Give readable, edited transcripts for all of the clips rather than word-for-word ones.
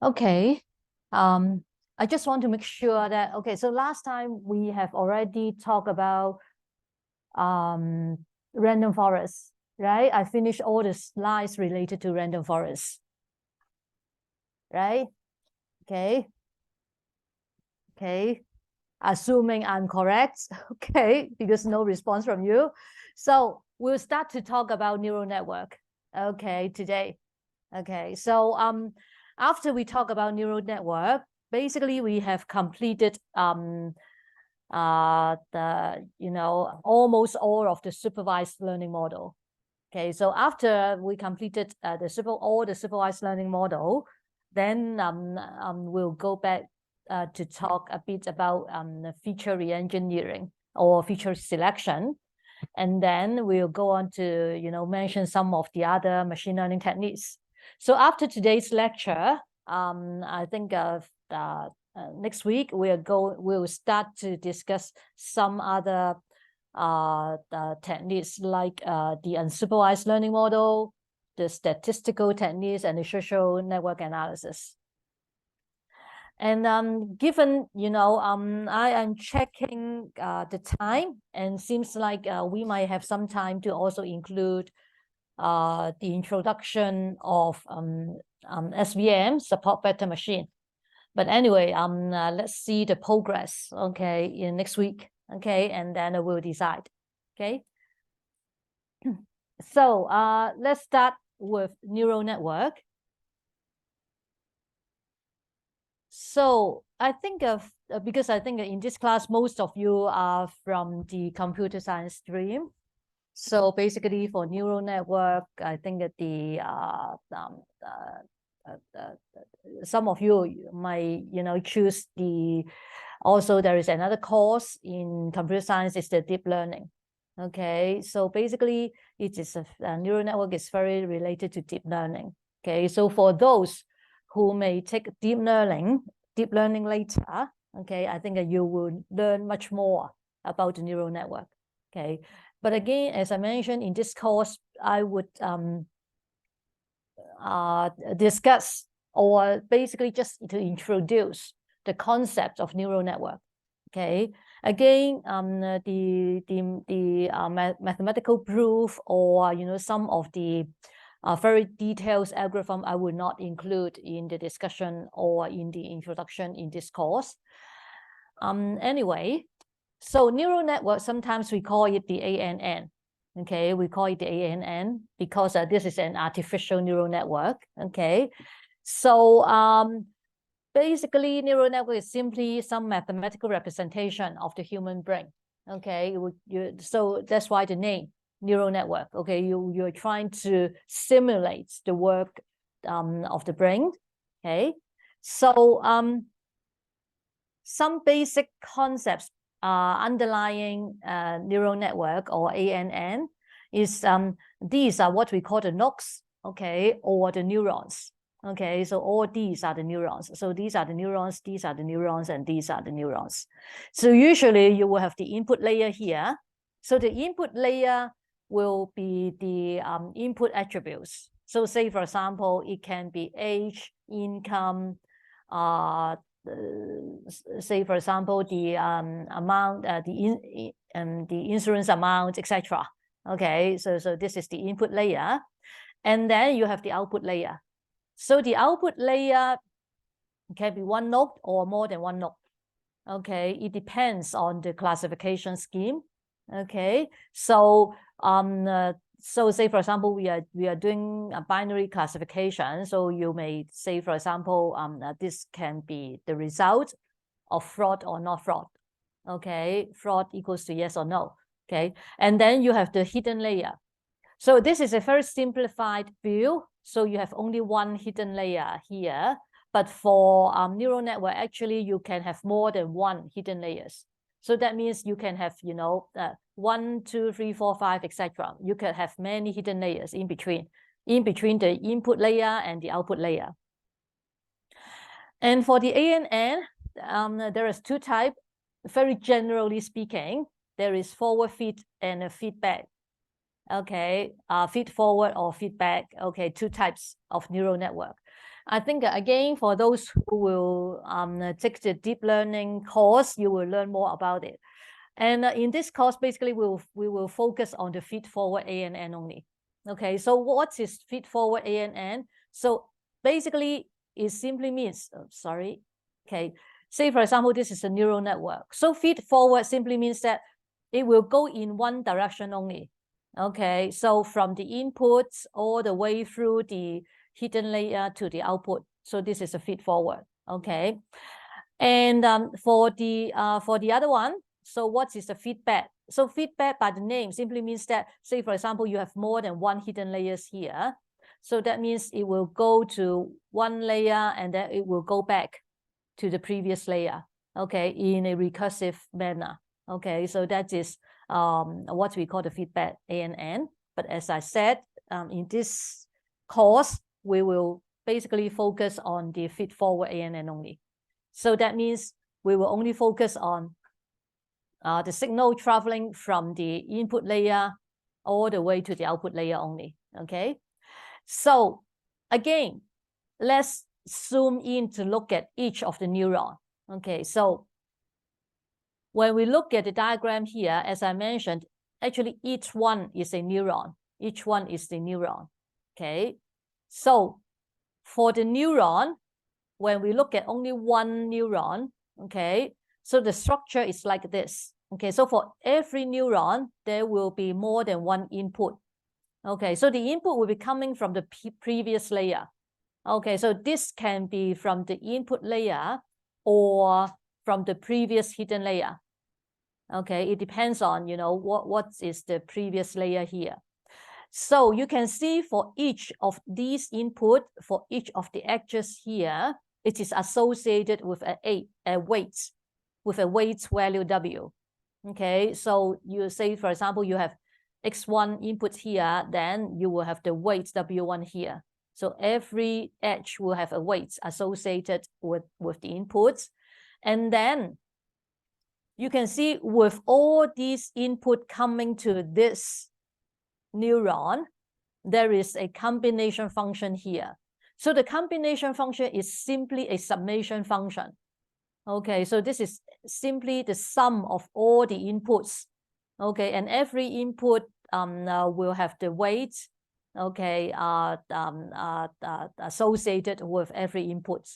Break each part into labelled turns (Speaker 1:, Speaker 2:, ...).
Speaker 1: Okay. I just want to make sure that, okay, so last time we have already talked about random forest, right? I finished all the slides related to random forest, right? Okay. Okay. Assuming I'm correct, okay, because no response from you. So we'll start to talk about neural network, okay, today. Okay, so after we talk about neural network, basically we have completed almost all of the supervised learning model. Okay, so after we completed all the supervised learning model, then we'll go back to talk a bit about feature reengineering or feature selection, and then we'll go on to mention some of the other machine learning techniques. So after today's lecture, I think next week we'll start to discuss some other techniques like the unsupervised learning model, the statistical techniques, and the social network analysis. And given, I am checking the time, and seems like we might have some time to also include the introduction of SVM, support vector machine. But anyway, let's see the progress, okay, in next week, okay, and then we'll decide, okay. So let's start with neural network. So I think because I think in this class, most of you are from the computer science stream. So basically for neural network, I think that some of you might, choose also there is another course in computer science, is the deep learning. Okay, so basically it is a neural network is very related to deep learning. Okay, so for those who may take deep learning later, okay, I think that you will learn much more about the neural network. Okay, but again, as I mentioned in this course, I would discuss, or basically just to introduce the concept of neural network. Okay, again, the mathematical proof, or some of the very detailed algorithm, I will not include in the discussion or in the introduction in this course. Anyway, so neural network, sometimes we call it the ANN. Okay, we call it the ANN because this is an artificial neural network. Okay, so basically neural network is simply some mathematical representation of the human brain. Okay, so that's why the name neural network. Okay, you're trying to simulate the work of the brain. Okay, so some basic concepts underlying neural network, or ANN, is these are what we call the nodes, okay, or the neurons. Okay, so all these are the neurons. So these are the neurons, these are the neurons, and these are the neurons. So usually you will have the input layer here. So the input layer will be the input attributes. So say, for example, it can be age, income, say, for example, the amount, the insurance amount, etc. Okay, so this is the input layer, and then you have the output layer. So the output layer can be one node or more than one node. Okay, it depends on the classification scheme. Okay, so so say, for example, we are doing a binary classification. So you may say, for example, this can be the result of fraud or not fraud. Okay, fraud equals to yes or no. Okay, and then you have the hidden layer. So this is a very simplified view. So you have only one hidden layer here. But for neural network, actually, you can have more than one hidden layers. So that means you can have, 1, 2, 3, 4, 5, etc. You can have many hidden layers in between the input layer and the output layer. And for the ANN, there is two types. Very generally speaking, there is forward feed and a feedback. Okay, feed forward or feedback. Okay, two types of neural network. I think again, for those who will take the deep learning course, you will learn more about it. And in this course, basically, we will focus on the feed-forward ANN only. Okay, so what is feed-forward ANN? So basically, it simply means, okay, say for example, this is a neural network. So feed-forward simply means that it will go in one direction only. Okay, so from the inputs all the way through the hidden layer to the output. So this is a feed-forward. Okay, and for the other one, so what is the feedback? So feedback by the name simply means that, say for example, you have more than one hidden layers here. So that means it will go to one layer and then it will go back to the previous layer, okay, in a recursive manner. Okay, so that is what we call the feedback ANN. But as I said, in this course, we will basically focus on the feed-forward ANN only. So that means we will only focus on the signal traveling from the input layer all the way to the output layer only. Okay, so again, let's zoom in to look at each of the neuron. Okay, so when we look at the diagram here, as I mentioned, actually each one is a neuron. Each one is the neuron. Okay, so for the neuron, when we look at only one neuron, okay, so the structure is like this. Okay, so for every neuron, there will be more than one input. Okay, so the input will be coming from the previous layer. Okay, so this can be from the input layer or from the previous hidden layer. Okay, it depends on, you know, what is the previous layer here. So you can see for each of these input, for each of the edges here, it is associated with a weight, with a weight value W. Okay, so you say, for example, you have X1 input here, then you will have the weight W1 here. So every edge will have a weight associated with the inputs. And then you can see with all these input coming to this neuron, there is a combination function here. So the combination function is simply a summation function. Okay, so this is simply the sum of all the inputs. Okay, and every input will have the weight, okay, associated with every input.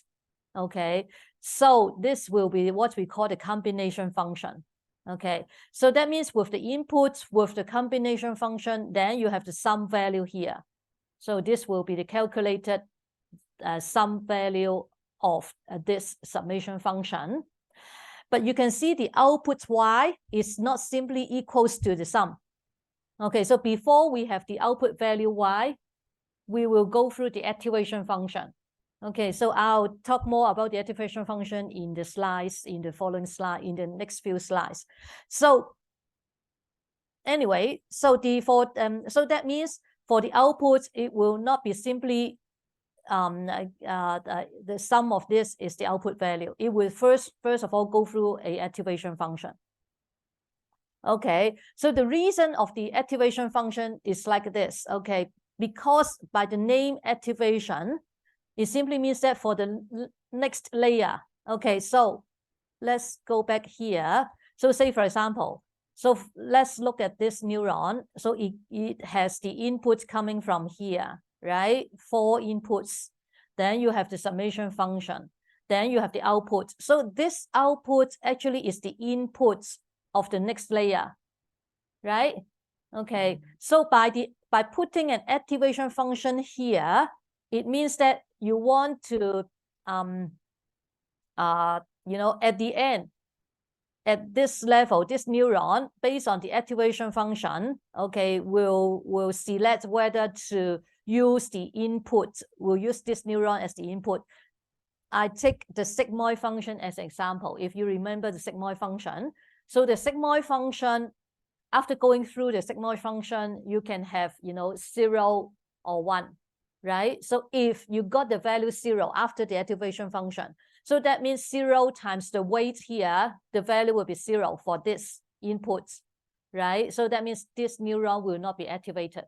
Speaker 1: Okay, so this will be what we call the combination function. Okay, so that means with the inputs, with the combination function, then you have the sum value here. So this will be the calculated sum value of this summation function. But you can see the output y is not simply equals to the sum. Okay, so before we have the output value y, we will go through the activation function. Okay, so I'll talk more about the activation function in the slides, in the following slide, in the next few slides. So anyway, so so that means for the output, it will not be simply the sum of this is the output value. It will first of all go through a activation function. Okay, so the reason of the activation function is like this. Okay, because by the name activation, it simply means that for the next layer. Okay, so let's go back here. So say for example, so let's look at this neuron. So it has the input coming from here, right? 4 inputs. Then you have the summation function. Then you have the output. So this output actually is the input of the next layer, right? Okay, so by putting an activation function here, it means that you want to you know, at the end, at this level, this neuron, based on the activation function, okay, will select whether to use the input, will use this neuron as the input. I take the sigmoid function as an example. If you remember the sigmoid function, so the sigmoid function, after going through the sigmoid function, you can have, you know, 0 or 1, right? So if you got the value 0 after the activation function, so that means 0 times the weight here, the value will be 0 for this input, right? So that means this neuron will not be activated.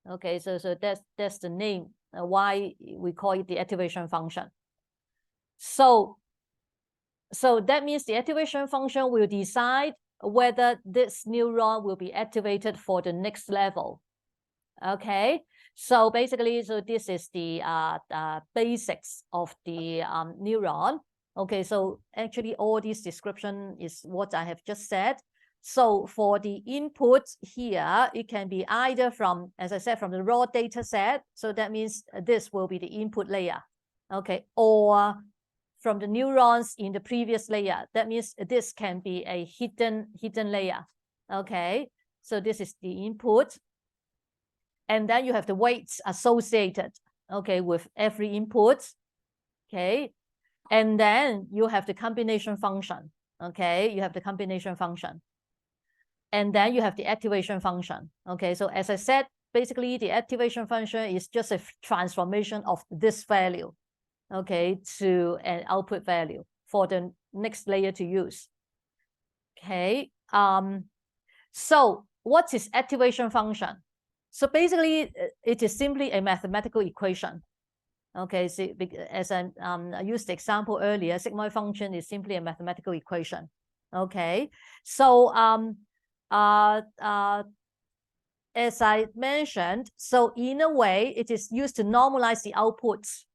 Speaker 1: Okay, so that's the name why we call it the activation function. So that means the activation function will decide whether this neuron will be activated for the next level. Okay, so basically, so this is the basics of the neuron. Okay, so actually all this description is what I have just said. So for the input here, it can be either from, as I said, from the raw data set. So that means this will be the input layer. Okay, or from the neurons in the previous layer. That means this can be a hidden layer. Okay, so this is the input. And then you have the weights associated, okay, with every input, okay? And then you have the combination function, okay? You have the combination function. And then you have the activation function, okay? So as I said, basically the activation function is just a transformation of this value, okay, to an output value for the next layer to use, okay? So what is activation function? So basically, it is simply a mathematical equation. Okay, so as I used the example earlier, sigmoid function is simply a mathematical equation. Okay, so as I mentioned, so in a way, it is used to normalize the outputs,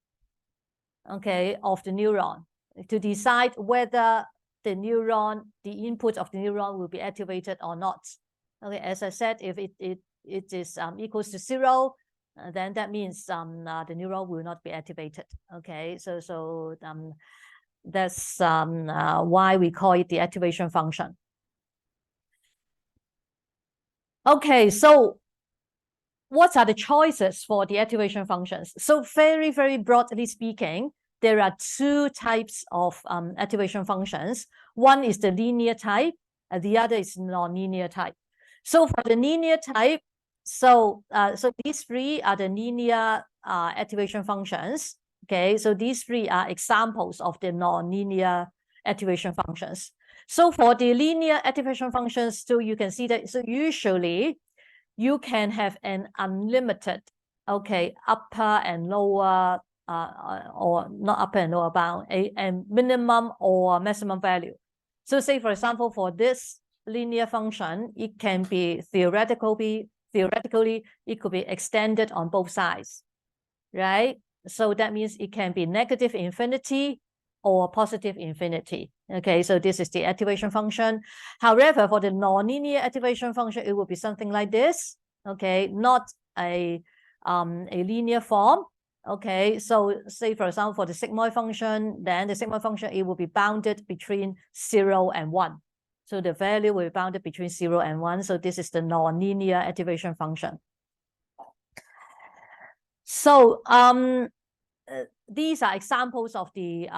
Speaker 1: okay, of the neuron to decide whether the neuron, the input of the neuron will be activated or not. Okay, as I said, if it is equals to 0, then that means the neuron will not be activated. Okay, so that's why we call it the activation function. Okay, so what are the choices for the activation functions? So very, very broadly speaking, there are two types of activation functions. One is the linear type, and the other is non-linear type. So for the linear type, so these three are the linear activation functions. Okay, so these three are examples of the non-linear activation functions. So for the linear activation functions, so you can see that, so usually you can have an unlimited, okay, upper and lower, or not upper and lower bound, a minimum or maximum value. So say, for example, for this linear function, it can be theoretically, it could be extended on both sides, right? So that means it can be negative infinity or positive infinity. Okay, so this is the activation function. However, for the nonlinear activation function, it will be something like this. Okay, not a linear form. Okay, so say, for example, for the sigmoid function, then the sigmoid function, it will be bounded between 0 and 1. So the value will be bounded between 0 and 1. So this is the nonlinear activation function. So these are examples of the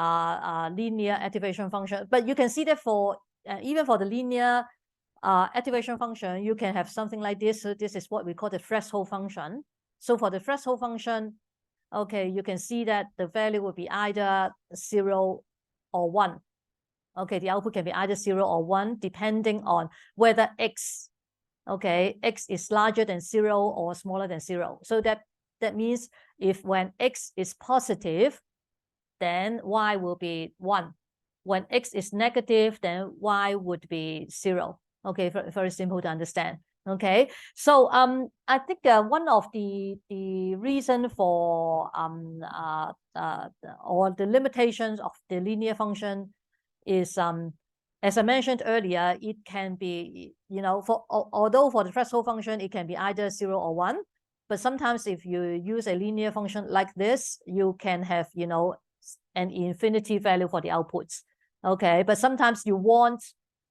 Speaker 1: linear activation function. But you can see that for even for the linear activation function, you can have something like this. So this is what we call the threshold function. So for the threshold function, okay, you can see that the value will be either 0 or 1. Okay, the output can be either 0 or 1, depending on whether x, okay, x is larger than 0 or smaller than 0. So that means if when x is positive, then y will be 1. When x is negative, then y would be 0. Okay, very simple to understand. Okay, so I think one of the reason for or the limitations of the linear function is as I mentioned earlier, it can be, you know, although for the threshold function it can be either 0 or 1, but sometimes if you use a linear function like this, you can have, you know, an infinity value for the outputs. Okay, but sometimes you want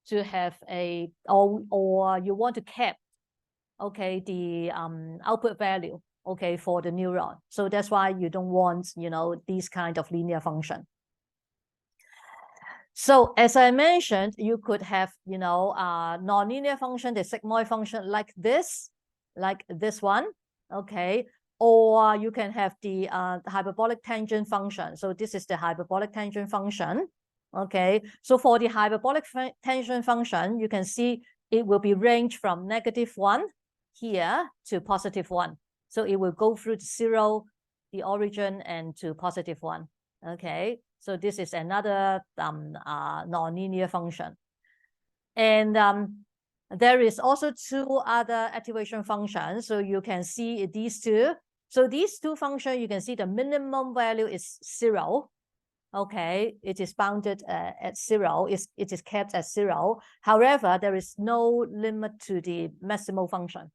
Speaker 1: to have a or you want to cap, okay, the output value, okay, for the neuron. So that's why you don't want, you know, these kind of linear function. So as I mentioned, you could have, you know, nonlinear function, the sigmoid function like this one, okay, or you can have the hyperbolic tangent function. So this is the hyperbolic tangent function, okay. So for the hyperbolic tangent function, you can see it will be ranged from -1 here to +1. So it will go through the 0, the origin and to +1. Okay, so this is another nonlinear function. And there is also two other activation functions. So you can see these two. So these two functions, you can see the minimum value is 0. Okay, it is bounded at 0. It is kept at 0. However, there is no limit to the maximal function.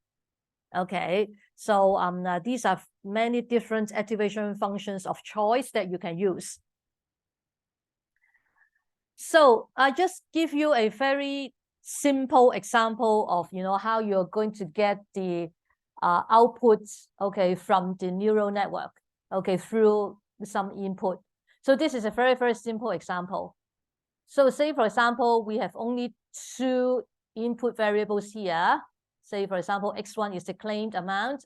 Speaker 1: Okay, so these are many different activation functions of choice that you can use. So I just give you a very simple example of how you're going to get the outputs, okay, from the neural network, okay, through some input. So this is a very, very simple example. So say, for example, we have only two input variables here. Say, for example, x1 is the claimed amount,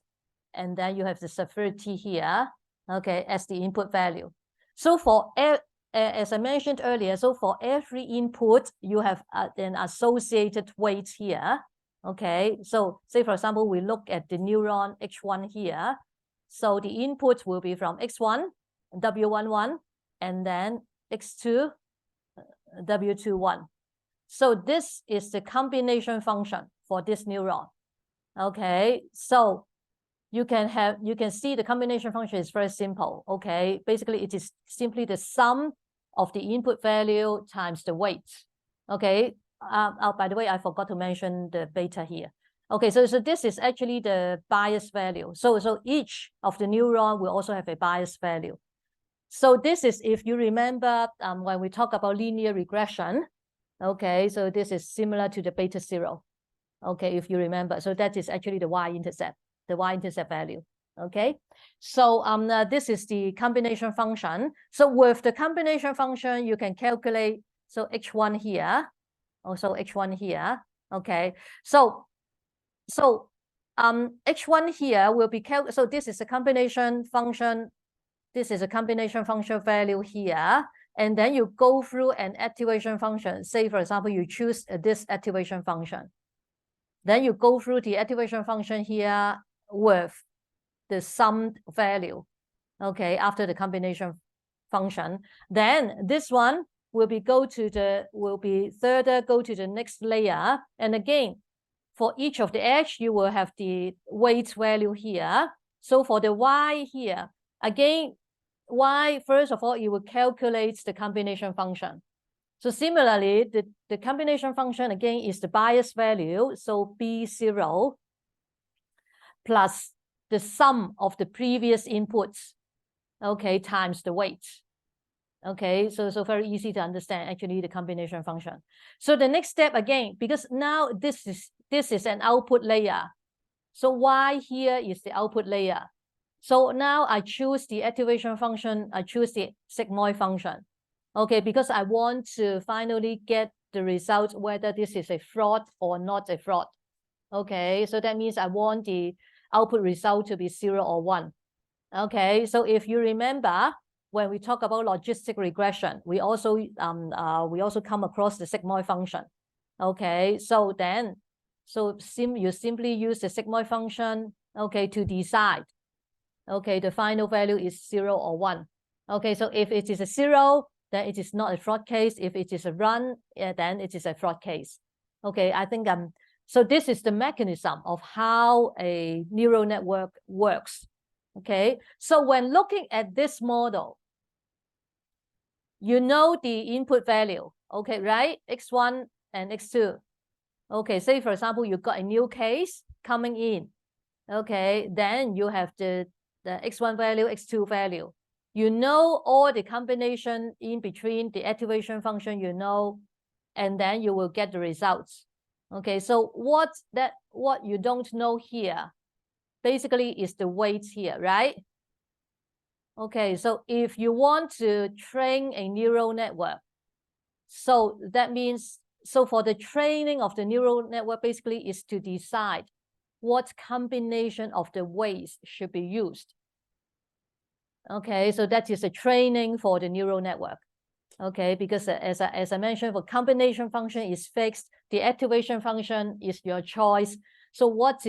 Speaker 1: and then you have the severity here, okay, as the input value. So for as I mentioned earlier, so for every input, you have an associated weight here. Okay, so say, for example, we look at the neuron H1 here. So the input will be from X1, W11, and then X2, W21. So this is the combination function for this neuron. Okay, so you can see the combination function is very simple. Okay, basically it is simply the sum of the input value times the weight. Okay, by the way, I forgot to mention the beta here. Okay, so this is actually the bias value. So each of the neuron will also have a bias value. So this is, if you remember, when we talk about linear regression. Okay, so this is similar to the beta 0. Okay, if you remember, so that is actually the y-intercept value. Okay, so this is the combination function. So with the combination function, you can calculate, so H1 here, also H1 here. Okay, so H1 here will be so this is a combination function. This is a combination function value here, and then you go through an activation function. Say, for example, you choose this activation function. Then you go through the activation function here with the summed value, okay, after the combination function. Then this one will be further go to the next layer. And again, for each of the edge, you will have the weight value here. So for the y here, again, y, first of all, it will calculate the combination function. So similarly, the combination function, again, is the bias value. So B0 plus the sum of the previous inputs, okay, times the weight. Okay, so very easy to understand, actually, the combination function. So the next step, again, because now this is an output layer. So y here is the output layer. So now I choose the activation function, I choose the sigmoid function. Okay, because I want to finally get the result whether this is a fraud or not a fraud. Okay, so that means I want the output result to be 0 or 1. Okay, so if you remember, when we talk about logistic regression, we also come across the sigmoid function. Okay, so then you simply use the sigmoid function, okay, to decide, okay, the final value is 0 or 1. Okay, so if it is a 0, then it is not a fraud case. If it is a run, then it is a fraud case. Okay, I think so this is the mechanism of how a neural network works. Okay, so when looking at this model, you know the input value, okay, right? X1 and X2. Okay, say, for example, you got a new case coming in. Okay, then you have the X1 value, X2 value. You know all the combination in between the activation function, and then you will get the results. Okay, so what you don't know here basically is the weights here, right? Okay, so if you want to train a neural network, so that means, so for the training of the neural network basically is to decide what combination of the weights should be used. Okay, so that is a training for the neural network. Okay, because as I mentioned, the combination function is fixed, the activation function is your choice. So what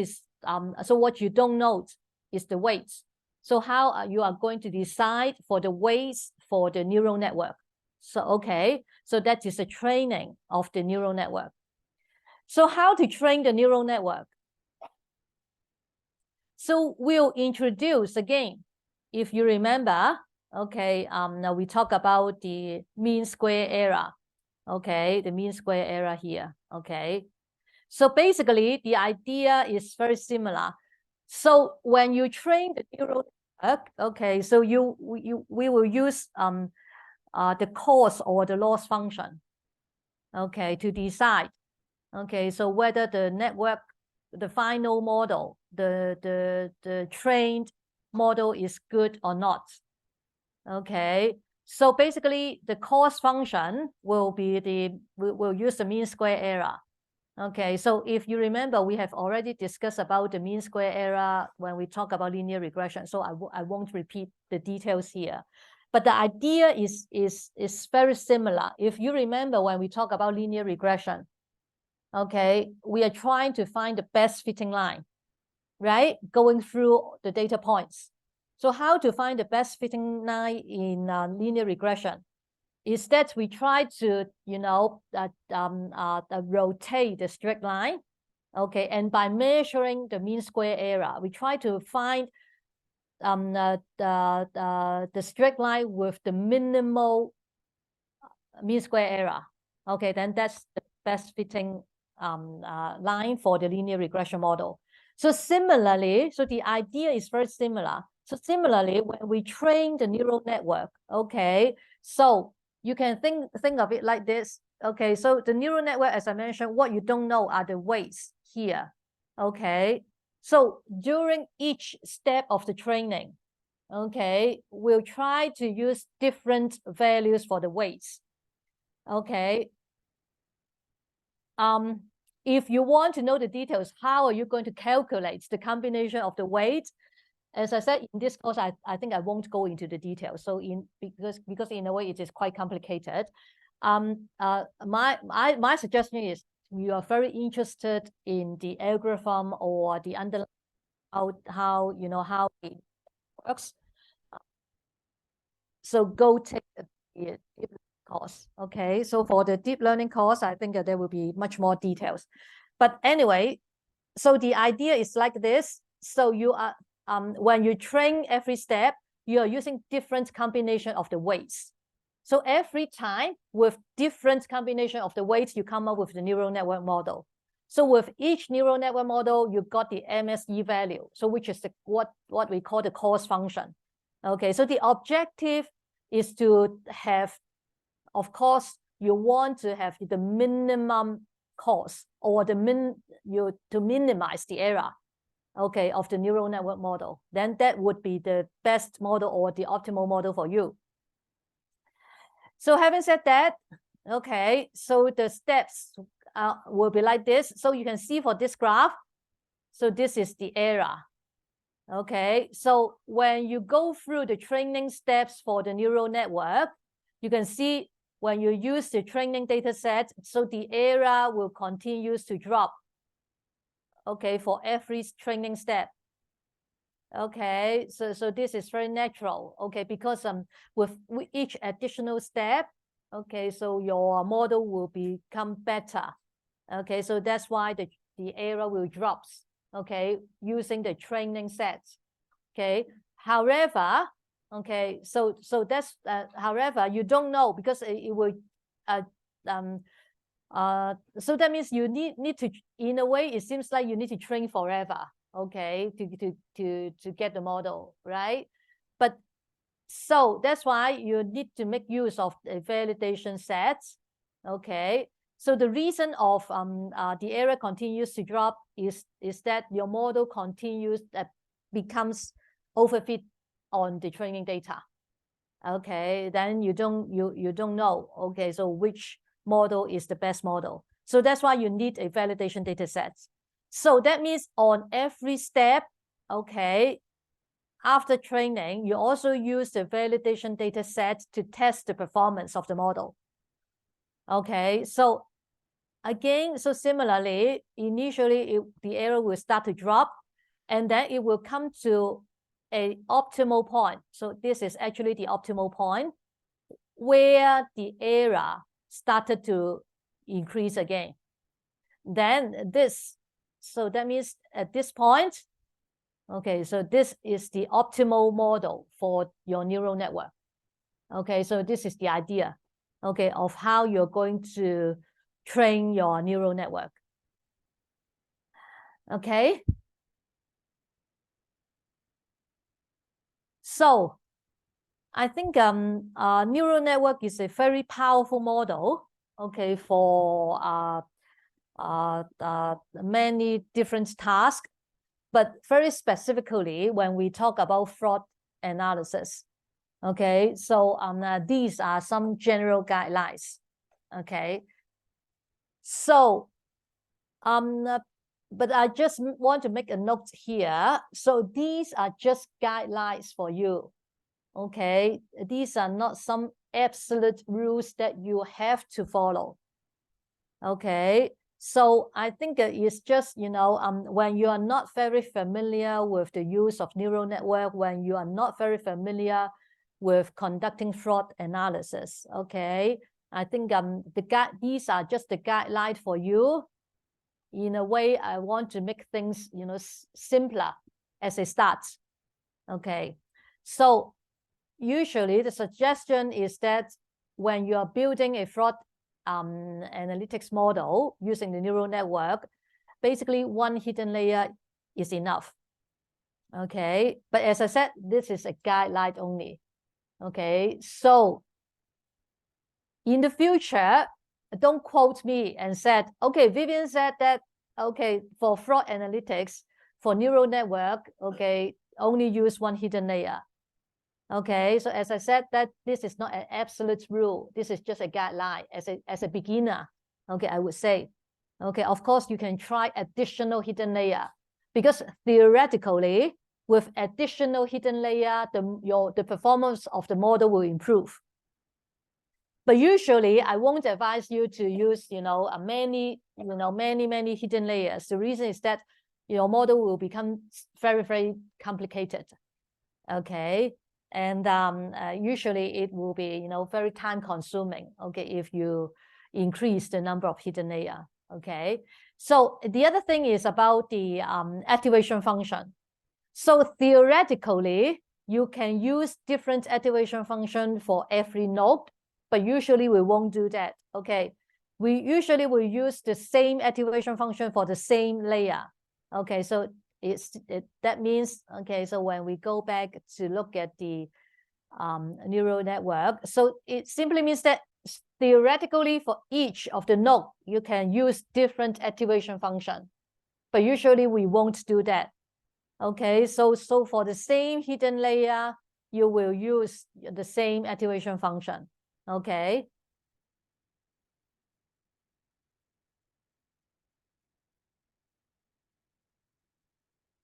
Speaker 1: you don't know is the weights. So how you are going to decide for the weights for the neural network? So, okay, so that is the training of the neural network. So how to train the neural network? So we'll introduce again, if you remember, okay, now we talk about the mean square error, okay, the mean square error here, okay. So basically, the idea is very similar. So when you train the neural network, okay, so we will use the cause or the loss function, okay, to decide, okay, so whether the network, the final model, the trained model is good or not, okay. So basically, the cause function will be we'll use the mean square error. Okay, so if you remember, we have already discussed about the mean square error when we talk about linear regression. So I won't repeat the details here, but the idea is very similar. If you remember, when we talk about linear regression, okay, we are trying to find the best fitting line, right? Going through the data points. So how to find the best fitting line in linear regression? Is that we try to, you know, rotate the straight line, okay, and by measuring the mean square error, we try to find the straight line with the minimal mean square error, okay, then that's the best fitting line for the linear regression model. So similarly, so the idea is very similar. So similarly, when we train the neural network, okay, so you can think of it like this. Okay, so the neural network, as I mentioned, what you don't know are the weights here. Okay, so during each step of the training, okay, we'll try to use different values for the weights. Okay. If you want to know the details, how are you going to calculate the combination of the weights? As I said, in this course, I think I won't go into the details. So because in a way it is quite complicated. My suggestion is, you are very interested in the algorithm or the underlying how you know how it works. So go take the course. Okay, so for the deep learning course, I think there will be much more details. But anyway, so the idea is like this. So you are when you train every step, you are using different combination of the weights. So every time with different combination of the weights, you come up with the neural network model. So with each neural network model, you got the MSE value. So which is what we call the cause function. Okay, so the objective is to have, of course, you want to have the minimum cost or to minimize the error, okay, of the neural network model. Then that would be the best model or the optimal model for you. So having said that, okay, so the steps will be like this. So you can see for this graph, so this is the error. Okay, so when you go through the training steps for the neural network, you can see when you use the training data set, so the error will continue to drop, okay, for every training step. Okay, so this is very natural, okay, because with each additional step, okay, so your model will become better. Okay, so that's why the error will drop, okay, using the training sets. Okay, however, okay, so that's however, you don't know, because it will so that means you need to, in a way, it seems like you need to train forever, okay, to get the model, right? But so that's why you need to make use of a validation sets. Okay, so the reason of the error continues to drop is that your model continues becomes overfit on the training data. Okay, then you don't know, okay, so which model is the best model. So that's why you need a validation data set. So that means on every step, okay, after training, you also use the validation data set to test the performance of the model. Okay, so again, so similarly, initially the error will start to drop, and then it will come to a optimal point. So this is actually the optimal point where the error started to increase again. Then this, so that means at this point, okay, so this is the optimal model for your neural network. Okay, so this is the idea, okay, of how you're going to train your neural network. Okay. So I think neural network is a very powerful model, okay, for many different tasks, but very specifically when we talk about fraud analysis. Okay, so these are some general guidelines. Okay, so but I just want to make a note here. So these are just guidelines for you. Okay, these are not some absolute rules that you have to follow. Okay, so I think it's just, you know, when you are not very familiar with the use of neural network, when you are not very familiar with conducting fraud analysis, okay, I think these are just the guidelines for you. In a way, I want to make things, you know, simpler as a start. Okay, so usually the suggestion is that when you are building a fraud analytics model using the neural network, basically one hidden layer is enough. Okay, but as I said, this is a guideline only. Okay, so in the future, don't quote me and said, okay, Vivian said that, okay, for fraud analytics, for neural network, okay, only use one hidden layer. Okay, so as I said, that this is not an absolute rule. This is just a guideline as a beginner. Okay, I would say. Okay, of course, you can try additional hidden layer, because theoretically, with additional hidden layer, the performance of the model will improve. But usually, I won't advise you to use, you know, many hidden layers. The reason is that your model will become very, very complicated. Okay, and usually it will be, you know, very time consuming. Okay, if you increase the number of hidden layer. Okay, so the other thing is about the activation function. So theoretically, you can use different activation function for every node, but usually we won't do that. Okay, we usually will use the same activation function for the same layer. Okay, so that means, okay, so when we go back to look at the neural network, so it simply means that theoretically for each of the node, you can use different activation function, but usually we won't do that. Okay, so for the same hidden layer, you will use the same activation function. Okay.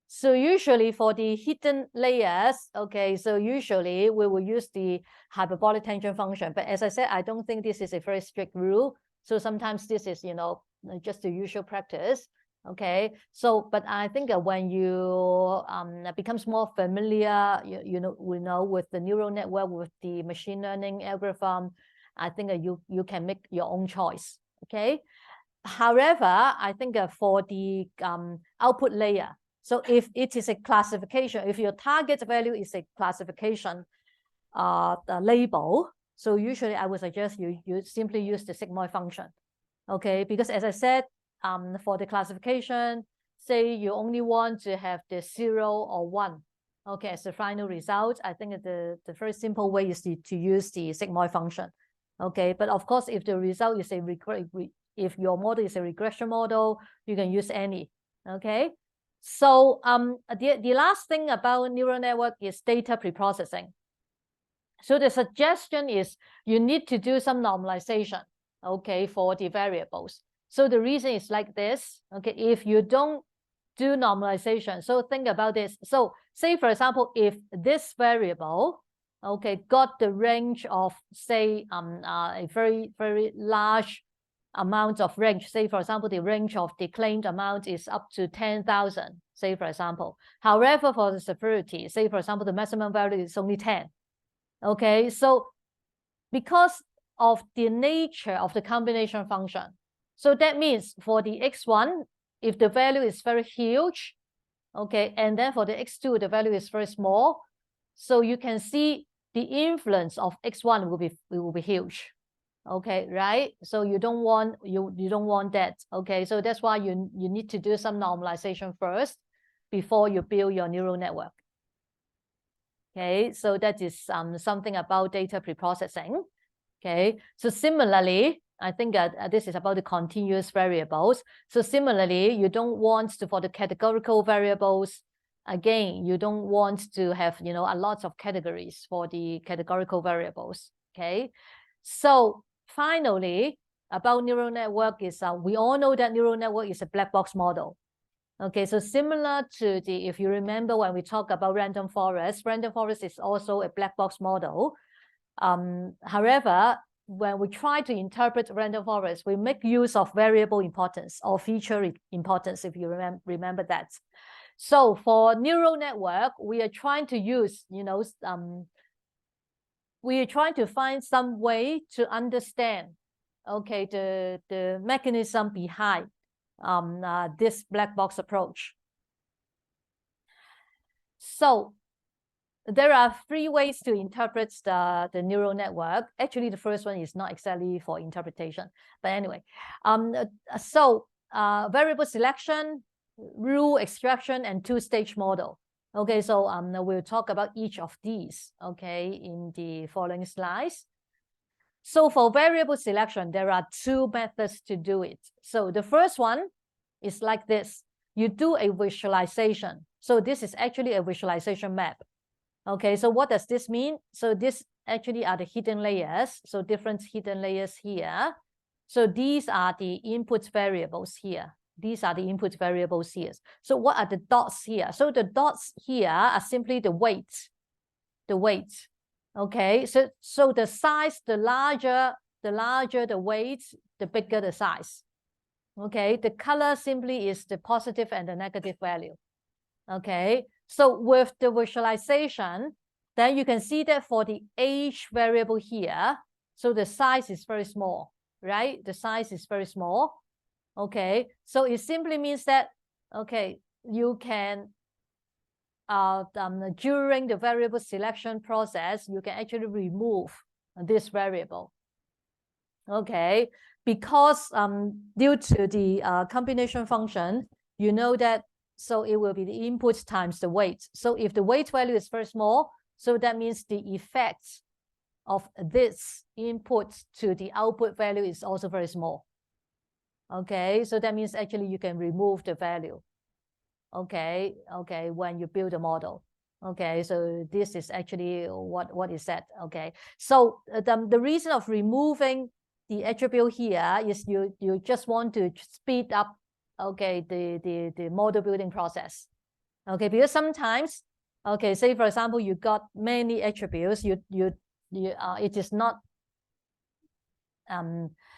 Speaker 1: So usually for the hidden layers, okay, so usually we will use the hyperbolic tangent function. But as I said, I don't think this is a very strict rule. So sometimes this is, you know, just the usual practice. Okay, so but I think when you becomes more familiar, we know with the neural network, with the machine learning algorithm, I think you can make your own choice. Okay. However, I think for the output layer, so if it is a classification, if your target value is a classification label, so usually I would suggest you simply use the sigmoid function. Okay, because as I said, for the classification, say you only want to have the 0 or 1, okay, as the final result, I think the very simple way is to use the sigmoid function. Okay, but of course, if the result is if your model is a regression model, you can use any. Okay, so the last thing about neural network is data preprocessing. So the suggestion is you need to do some normalization, okay, for the variables. So the reason is like this, okay, if you don't do normalization, so think about this. So say, for example, if this variable, okay, got the range of, say, a very, very large amount of range. Say, for example, the range of the claimed amount is up to 10,000, say, for example. However, for the severity, say, for example, the maximum value is only 10. Okay, so because of the nature of the combination function, so that means for the x1, if the value is very huge, okay, and then for the x2, the value is very small, so you can see the influence of x1 will be huge. Okay, right? So you don't want that. Okay, so that's why you need to do some normalization first before you build your neural network. Okay, so that is something about data preprocessing. Okay, so similarly, I think that this is about the continuous variables. So similarly, you don't want to, for the categorical variables, again, you don't want to have, you know, a lot of categories for the categorical variables. Okay, so finally, about neural network is we all know that neural network is a black box model. Okay, so similar to the, if you remember when we talk about random forest is also a black box model. However, when we try to interpret random forest, we make use of variable importance or feature importance, if you remember that. So for neural network, we are trying to use, you know, we are trying to find some way to understand, okay, the mechanism behind this black box approach. So there are 3 ways to interpret the neural network. Actually, the first one is not exactly for interpretation, but anyway. Variable selection, rule extraction, and 2-stage model. Okay, so we'll talk about each of these, okay, in the following slides. So for variable selection, there are 2 methods to do it. So the first one is like this. You do a visualization. So this is actually a visualization map. Okay, so what does this mean? So this actually are the hidden layers. So different hidden layers here. So these are the input variables here. These are the input variables here. So what are the dots here? So the dots here are simply the weights. The weights. Okay, so the size, the larger the weight, the bigger the size. Okay, the color simply is the positive and the negative value. Okay, so with the visualization, then you can see that for the age variable here, so the size is very small, right? The size is very small. Okay, so it simply means that, okay, you can, during the variable selection process, you can actually remove this variable. Okay, because due to the combination function, you know that, so it will be the input times the weight. So if the weight value is very small, so that means the effect of this input to the output value is also very small. Okay, so that means actually you can remove the value. Okay, when you build a model. Okay, so this is actually what is that. Okay, so the reason of removing the attribute here is you just want to speed up, okay, the model building process. Okay, because sometimes, okay, say for example, you got many attributes, it is not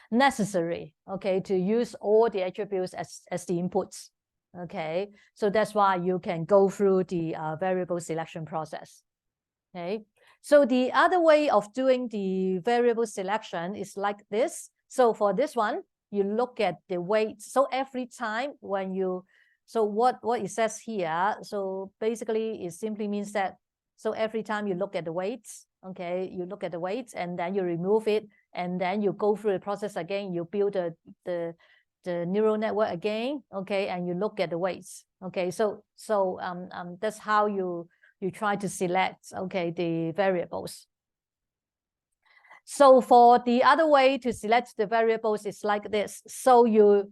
Speaker 1: necessary, okay, to use all the attributes as the inputs. Okay, so that's why you can go through the variable selection process. Okay, so the other way of doing the variable selection is like this. So for this one, you look at the weight. So every time when you, so what it says here, so basically it simply means that, so every time you look at the weights, okay, you look at the weights and then you remove it, and then you go through the process again, you build the neural network again, okay, and you look at the weights. Okay, so that's how you try to select, okay, the variables. So for the other way to select the variables is like this. So you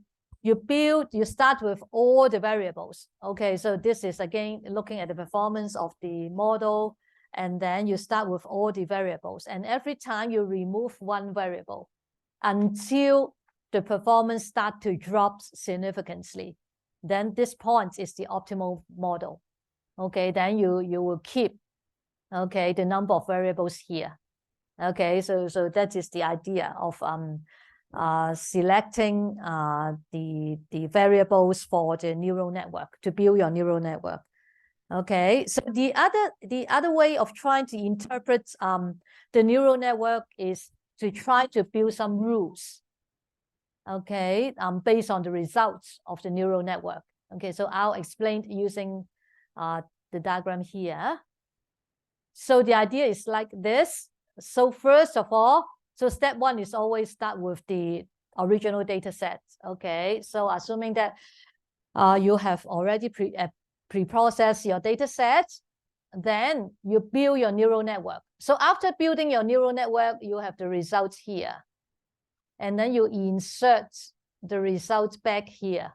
Speaker 1: start with all the variables. Okay, so this is again looking at the performance of the model, and then you start with all the variables, and every time you remove one variable until the performance start to drop significantly, then this point is the optimal model. Okay, then you will keep, okay, the number of variables here. Okay, so that is the idea of selecting the variables for the neural network to build your neural network. Okay, so the other way of trying to interpret the neural network is to try to build some rules. Okay, based on the results of the neural network. Okay, so I'll explain using the diagram here. So the idea is like this. So first of all, so step one is always start with the original data set. Okay, so assuming that you have already pre-processed your data set, then you build your neural network. So after building your neural network, you have the results here. And then you insert the results back here.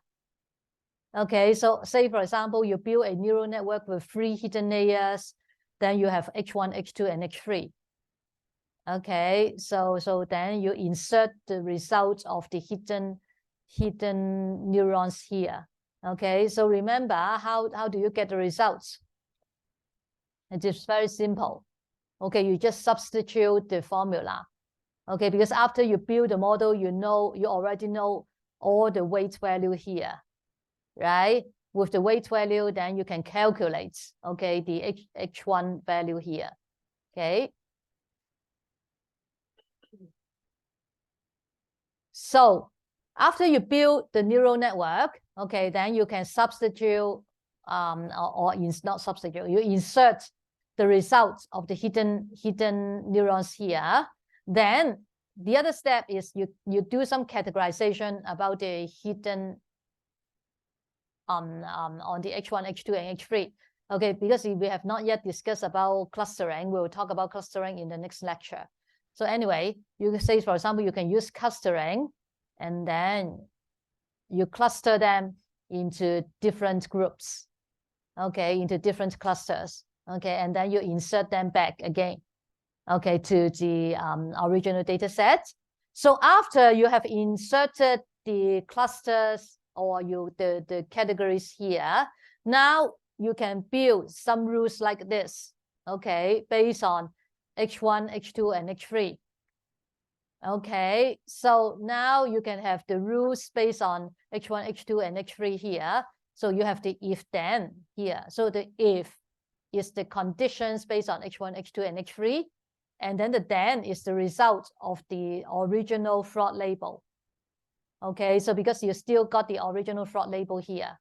Speaker 1: Okay, so say for example, you build a neural network with 3 hidden layers, then you have H1, H2, and H3. Okay, so then you insert the results of the hidden neurons here. Okay, so remember how do you get the results? It is very simple. Okay, you just substitute the formula. Okay, because after you build the model, you already know all the weight value here, right? With the weight value, then you can calculate, okay, the H1 value here. Okay. So after you build the neural network, okay, then you can substitute not substitute, you insert the results of the hidden neurons here. Then the other step is you do some categorization about the hidden on the H1, H2, and H3. Okay, because we have not yet discussed about clustering. We'll talk about clustering in the next lecture. So anyway, you can say, for example, you can use clustering, and then you cluster them into different groups, okay, into different clusters, okay, and then you insert them back again, okay, to the original data set. So after you have inserted the clusters or the categories here, now you can build some rules like this, okay, based on H1, H2, and H3. Okay, so now you can have the rules based on H1, H2, and H3 here. So you have the if then here. So the if is the conditions based on H1, H2, and H3. And then the then is the result of the original fraud label. Okay, so because you still got the original fraud label here.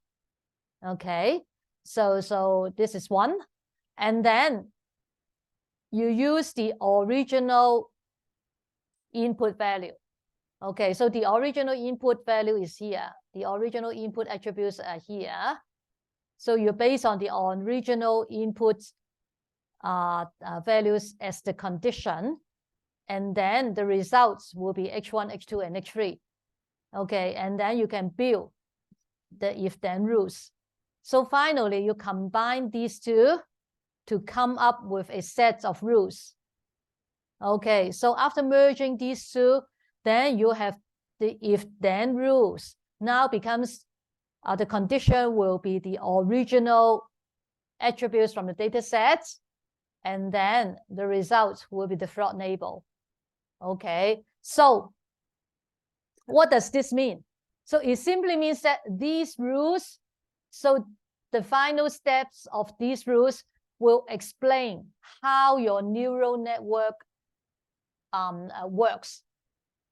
Speaker 1: Okay, so this is one. And then you use the original input value. Okay, so the original input value is here. The original input attributes are here. So you base on the original input values as the condition, and then the results will be H1, H2, and H3. Okay, and then you can build the if-then rules. So finally, you combine these two to come up with a set of rules. Okay, so after merging these two, then you have the if-then rules. Now becomes the condition will be the original attributes from the data set, and then the results will be the fraud label. Okay, so what does this mean? So it simply means that these rules, so the final steps of these rules will explain how your neural network works.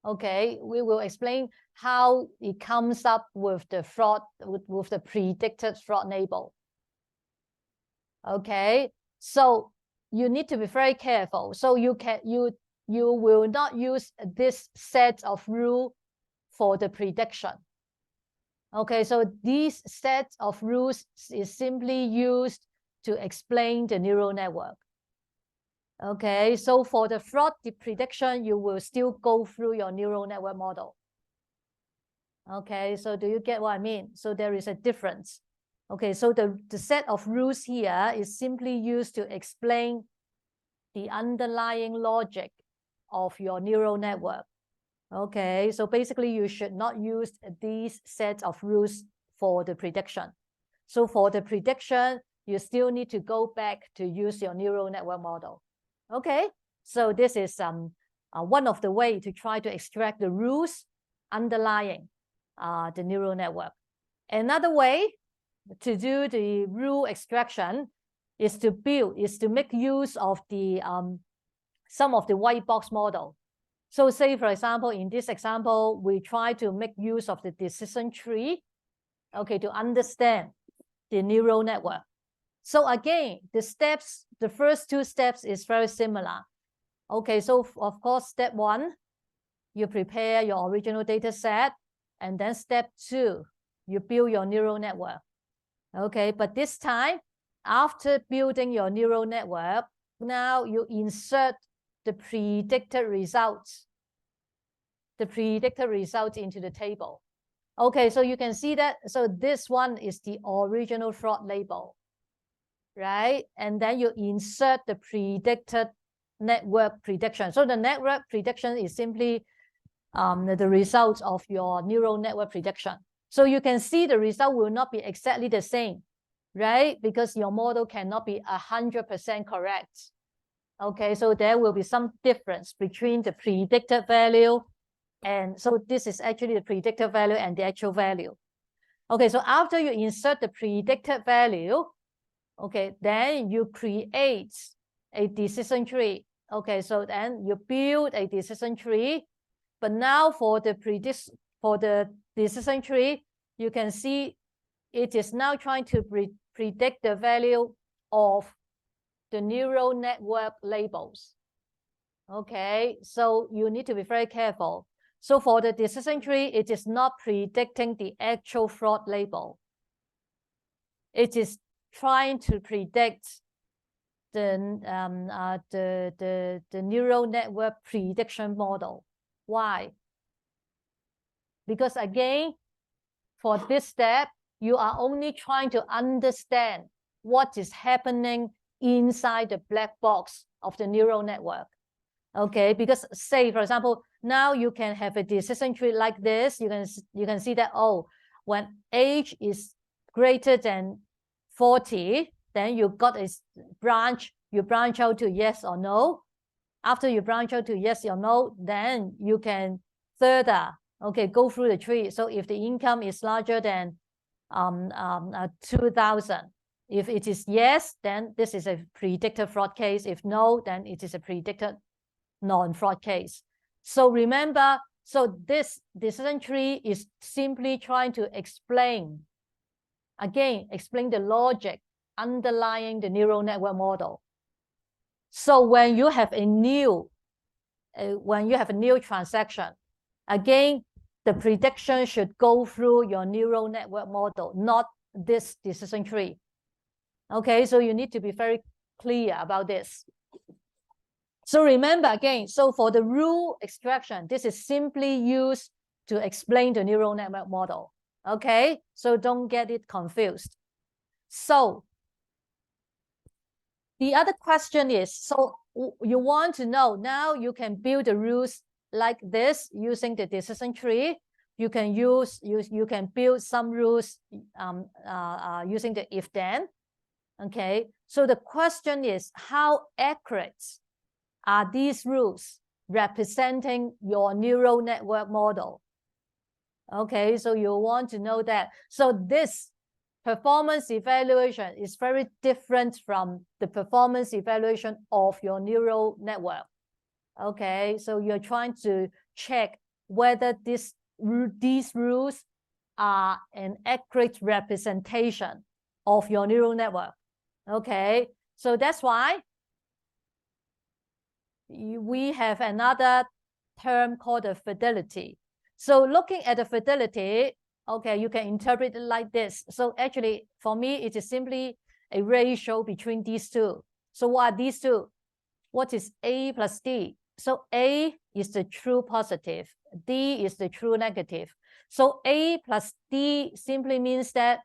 Speaker 1: Okay, we will explain how it comes up with the fraud, with the predicted fraud label. Okay, so you need to be very careful. So you will not use this set of rule for the prediction. Okay, so these sets of rules is simply used to explain the neural network. Okay, so for the fraud prediction, you will still go through your neural network model. Okay, so do you get what I mean? So there is a difference. Okay, so the set of rules here is simply used to explain the underlying logic of your neural network. Okay, so basically you should not use these sets of rules for the prediction. So for the prediction, you still need to go back to use your neural network model. Okay, so this is one of the ways to try to extract the rules underlying the neural network. Another way to do the rule extraction is to make use of the some of the white box model. So say, for example, in this example, we try to make use of the decision tree, okay, to understand the neural network. So again, the first two steps is very similar. Okay, so of course, step one, you prepare your original data set, and then step two, you build your neural network. Okay, but this time, after building your neural network, now you insert the predicted results into the table. Okay, so you can see that. So this one is the original fraud label, right? And then you insert the predicted network prediction. So the network prediction is simply the results of your neural network prediction. So you can see the result will not be exactly the same, right? Because your model cannot be 100% correct. Okay, so there will be some difference between the predicted value, and so this is actually the predicted value and the actual value. Okay, so after you insert the predicted value, okay, then you create a decision tree. Okay, so then you build a decision tree, but now for the decision tree, you can see it is now trying to predict the value of the neural network labels. Okay, so you need to be very careful. So for the decision tree, it is not predicting the actual fraud label. It is trying to predict the neural network prediction model. Why? Because again, for this step, you are only trying to understand what is happening inside the black box of the neural network. Okay, because say, for example, now you can have a decision tree like this. You can see that, oh, when age is greater than 40, then you got a branch, you branch out to yes or no. After you branch out to yes or no, then you can further, okay, go through the tree. So if the income is larger than 2,000, if it is yes, then this is a predicted fraud case. If no, then it is a predicted non-fraud case. So remember, so this decision tree is simply trying to explain the logic underlying the neural network model. So when you have a new transaction, again, the prediction should go through your neural network model, not this decision tree. Okay, so you need to be very clear about this. So remember again, so for the rule extraction, this is simply used to explain the neural network model. Okay, so don't get it confused. So the other question is, so you want to know, now you can build the rules like this using the decision tree. You can build some rules using the if then. Okay, so the question is, how accurate are these rules representing your neural network model? Okay, so you want to know that. So this performance evaluation is very different from the performance evaluation of your neural network. Okay, so you're trying to check whether these rules are an accurate representation of your neural network. Okay, so that's why we have another term called the fidelity. So looking at the fidelity, okay, you can interpret it like this. So actually, for me, it is simply a ratio between these two. So what are these two? What is A plus D? So A is the true positive, D is the true negative. So A plus D simply means that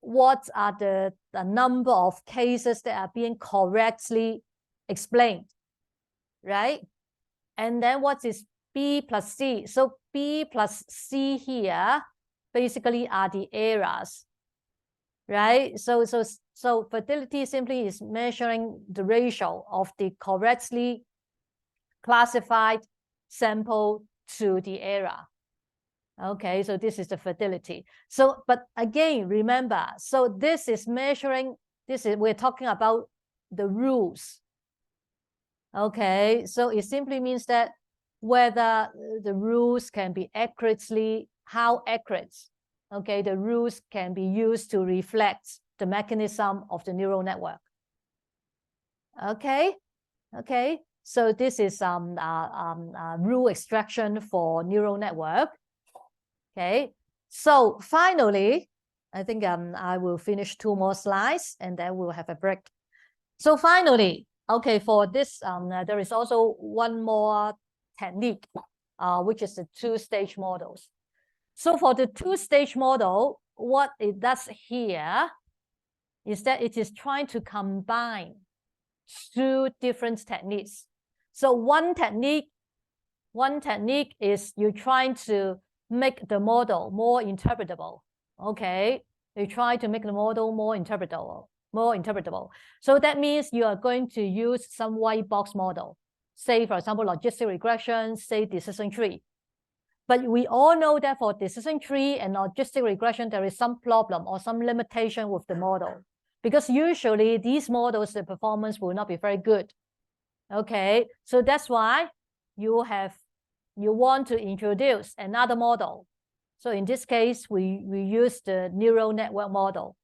Speaker 1: what are the number of cases that are being correctly explained, right? And then what is B plus C? So B plus C here basically are the errors, right? So fidelity simply is measuring the ratio of the correctly classified sample to the error. Okay, so this is the fidelity. So, but again, remember, so this is measuring, we're talking about the rules. Okay, so it simply means that whether the rules can be accurately, how accurate, okay, the rules can be used to reflect the mechanism of the neural network. Okay, okay, so this is rule extraction for neural network. Okay, so finally, I think I will finish 2 more slides and then we'll have a break. So finally, okay, for this, there is also one more technique, which is the 2-stage models. So for the 2-stage model, what it does here is that it is trying to combine 2 different techniques. So one technique is you're trying to make the model more interpretable. Okay, you try to make the model more interpretable. So that means you are going to use some white box model, say for example logistic regression, say decision tree. But we all know that for decision tree and logistic regression, there is some problem or some limitation with the model, because usually these models, the performance will not be very good. Okay, so that's why you want to introduce another model. So in this case, we use the neural network model.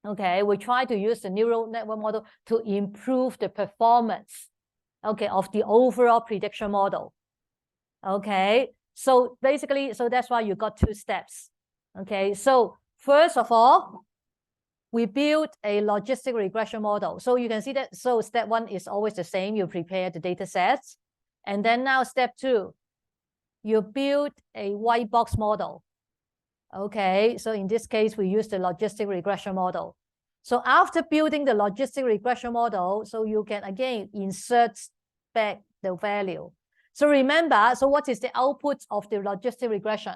Speaker 1: Okay, we try to use the neural network model to improve the performance, okay, of the overall prediction model. Okay, so basically, so that's why you got 2 steps. Okay, so first of all, we build a logistic regression model. So you can see that, so step 1 is always the same. You prepare the data sets. And then now step 2, you build a white box model. Okay, so in this case, we use the logistic regression model. So after building the logistic regression model, so you can again insert back the value. So remember, so what is the output of the logistic regression?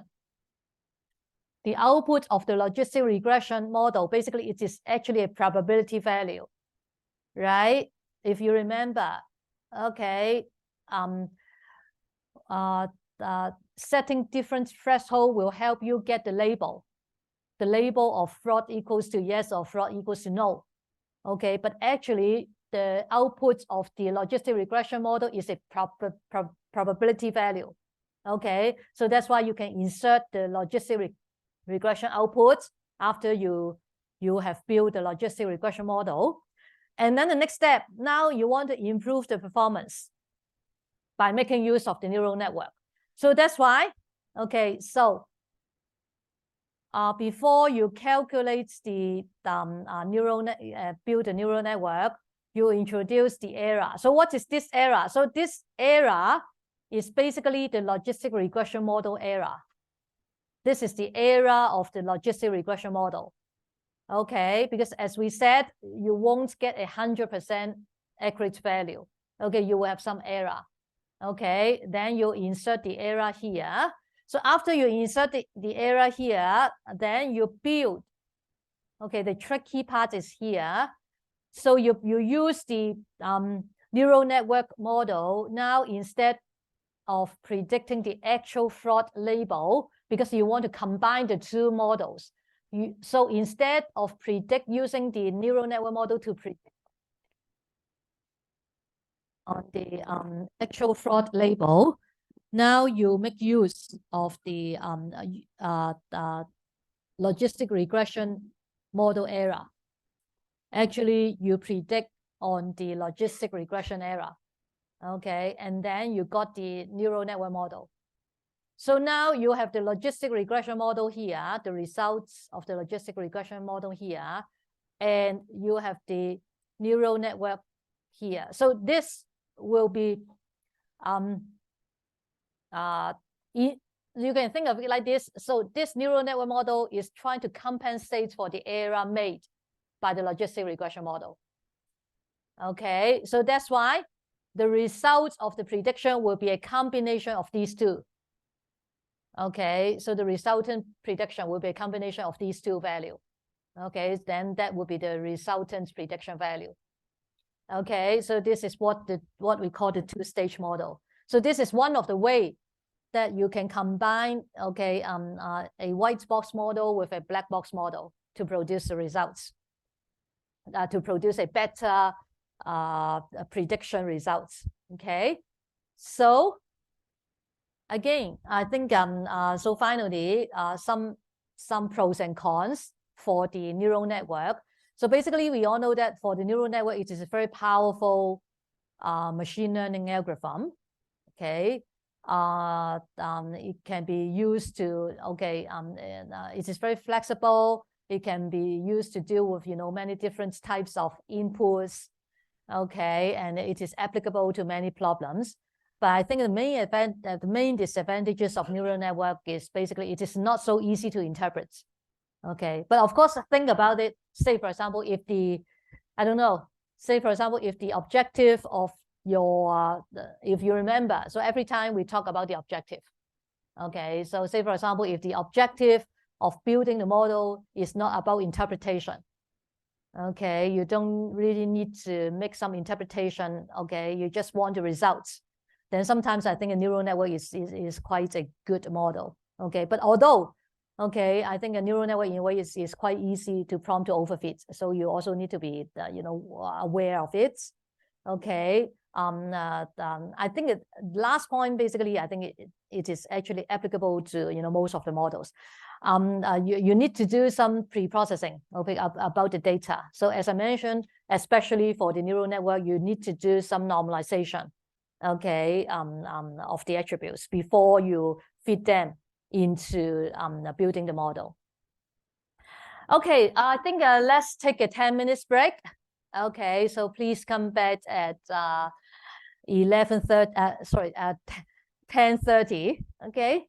Speaker 1: The output of the logistic regression model, basically it is actually a probability value, right? If you remember, okay, setting different threshold will help you get the label of fraud equals to yes or fraud equals to no. Okay, but actually the output of the logistic regression model is a probability value. Okay, so that's why you can insert the logistic regression output after you have built the logistic regression model. And then the next step, now you want to improve the performance by making use of the neural network. So that's why, okay, so before you calculate the build a neural network, you introduce the error. So what is this error? So this error is basically the logistic regression model error. This is the error of the logistic regression model. Okay, because as we said, you won't get 100% accurate value. Okay, you will have some error. Okay, then you insert the error here. So after you insert the error here, then you build. Okay, the tricky part is here. So you use the neural network model now instead of predicting the actual fraud label, because you want to combine the 2 models. So instead of using the neural network model to predict on the actual fraud label, now you make use of the logistic regression model error. Actually, you predict on the logistic regression error. Okay, and then you got the neural network model. So now you have the logistic regression model here, the results of the logistic regression model here, and you have the neural network here. So this will be, you can think of it like this. So this neural network model is trying to compensate for the error made by the logistic regression model. Okay, so that's why the results of the prediction will be a combination of these 2. Okay, so the resultant prediction will be a combination of these 2 values. Okay, then that would be the resultant prediction value. Okay, so this is what we call the 2-stage model. So this is one of the way that you can combine, okay, a white box model with a black box model to produce the results, to produce a better prediction results. Okay, so again, I think so finally some pros and cons for the neural network. So basically, we all know that for the neural network, it is a very powerful machine learning algorithm. Okay, it can be used to, okay, it is very flexible. It can be used to deal with, you know, many different types of inputs. Okay, and it is applicable to many problems. But I think the main disadvantages of neural network is basically it is not so easy to interpret. Okay, but of course, think about it. Say, for example, if the, I don't know, say, for example, if the objective of your, if you remember, so every time we talk about the objective. Okay, so say, for example, if the objective of building the model is not about interpretation. Okay, you don't really need to make some interpretation. Okay, you just want the results. Then sometimes I think a neural network is quite a good model. Okay, but although, okay, I think a neural network in a way is quite easy to prompt to overfit. So you also need to be, you know, aware of it. Okay. I think last point, basically, I think it is actually applicable to, you know, most of the models. You need to do some pre-processing, okay, about the data. So as I mentioned, especially for the neural network, you need to do some normalization, okay, of the attributes before you feed them into building the model. Okay, I think let's take a 10 minutes break. Okay, so please come back at 11:30. Sorry, at 10:30. Okay.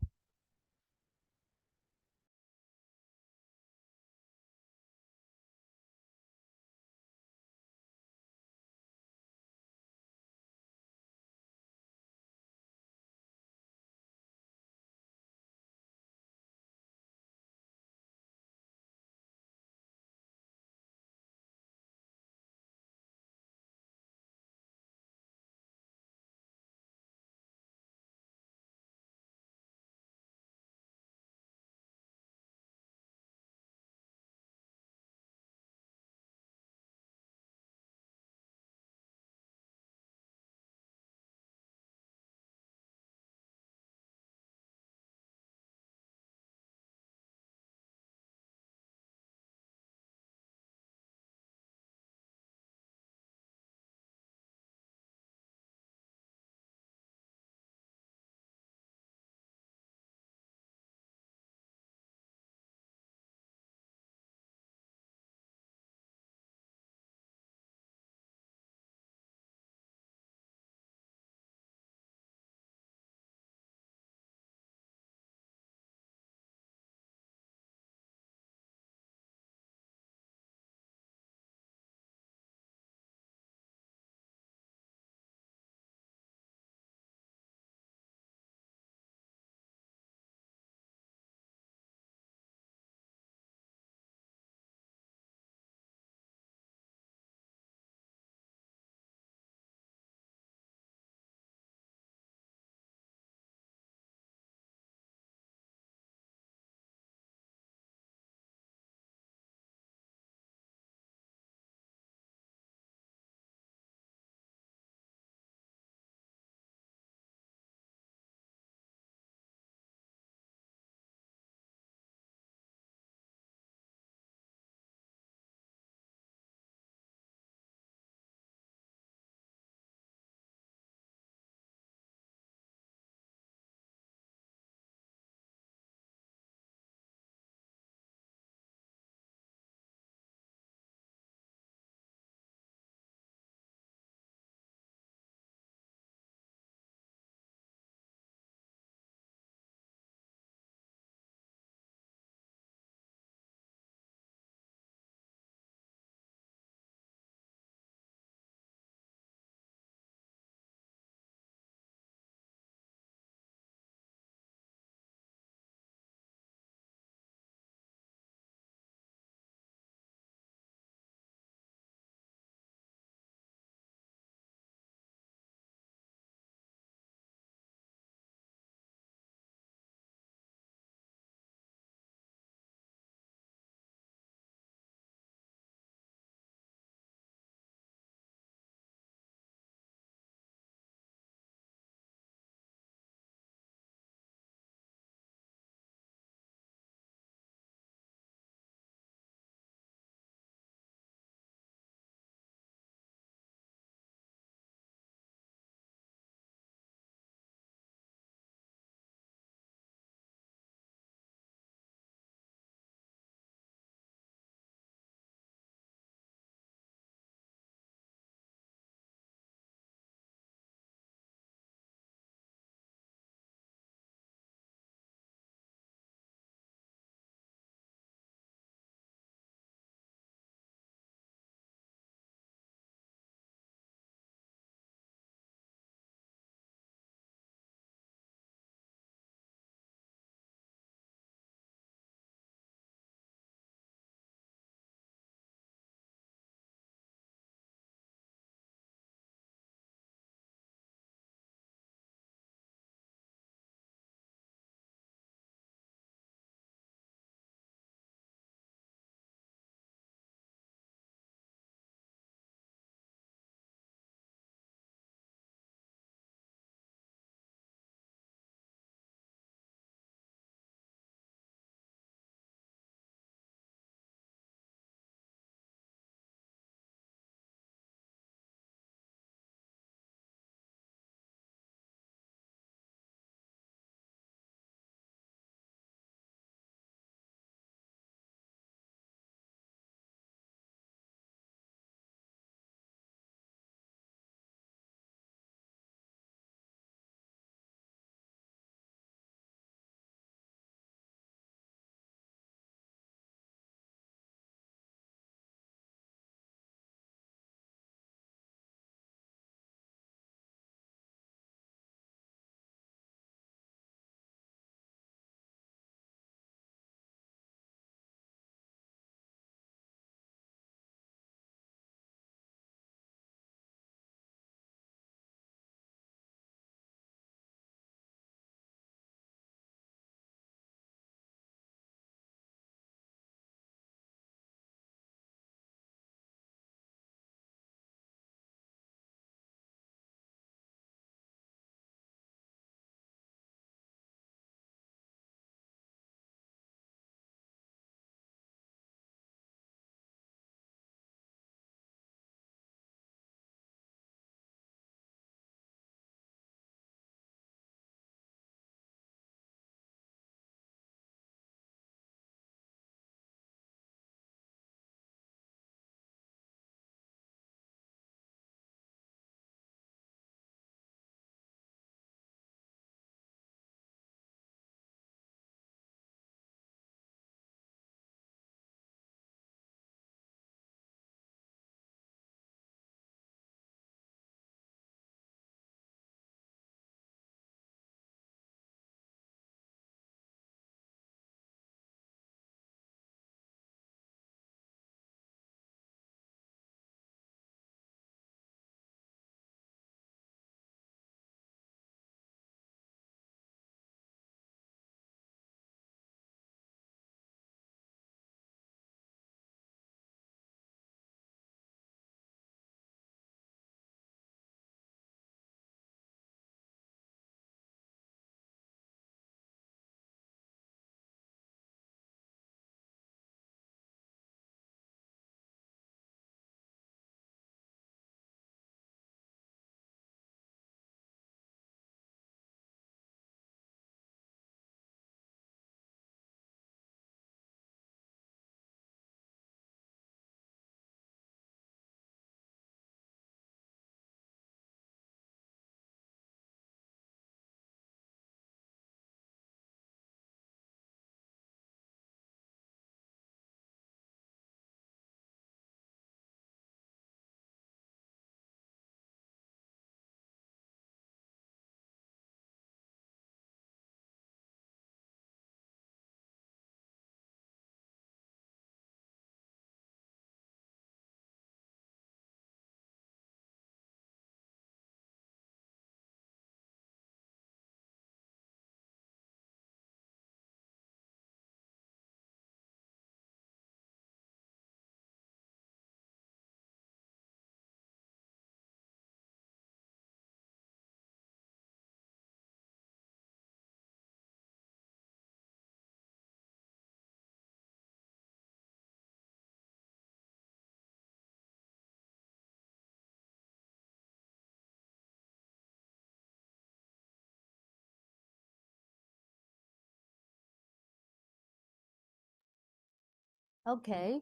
Speaker 1: Okay.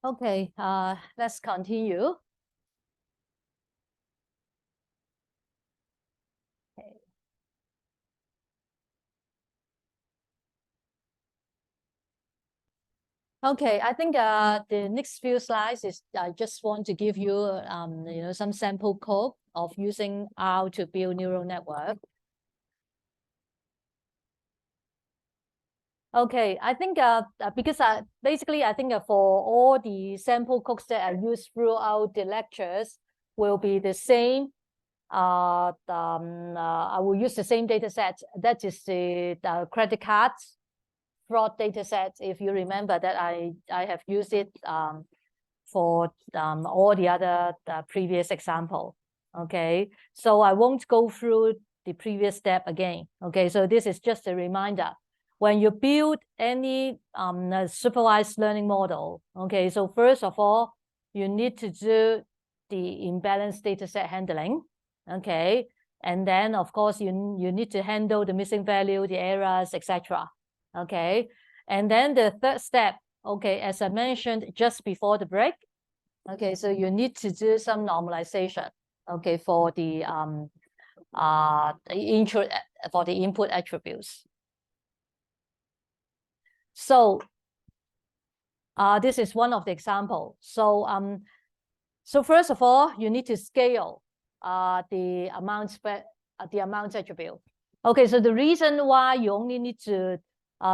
Speaker 1: Okay, let's continue. Okay. Okay, I think the next few slides is I just want to give you some sample code of using R to build neural network. Okay, I think because basically I think for all the sample codes that I use throughout the lectures will be the same. I will use the same data set. That is the credit cards fraud data set. If you remember that I have used it for all the other previous example. Okay, so I won't go through the previous step again. Okay, so this is just a reminder. When you build any supervised learning model, okay, so first of all, you need to do the imbalanced data set handling. Okay, and then of course you need to handle the missing value, the errors, etc. Okay, and then the third step, okay, as I mentioned just before the break, okay, so you need to do some normalization, okay, for the input attributes. So this is one of the example. So so first of all, you need to scale the amount attribute. Okay, so the reason why you only need to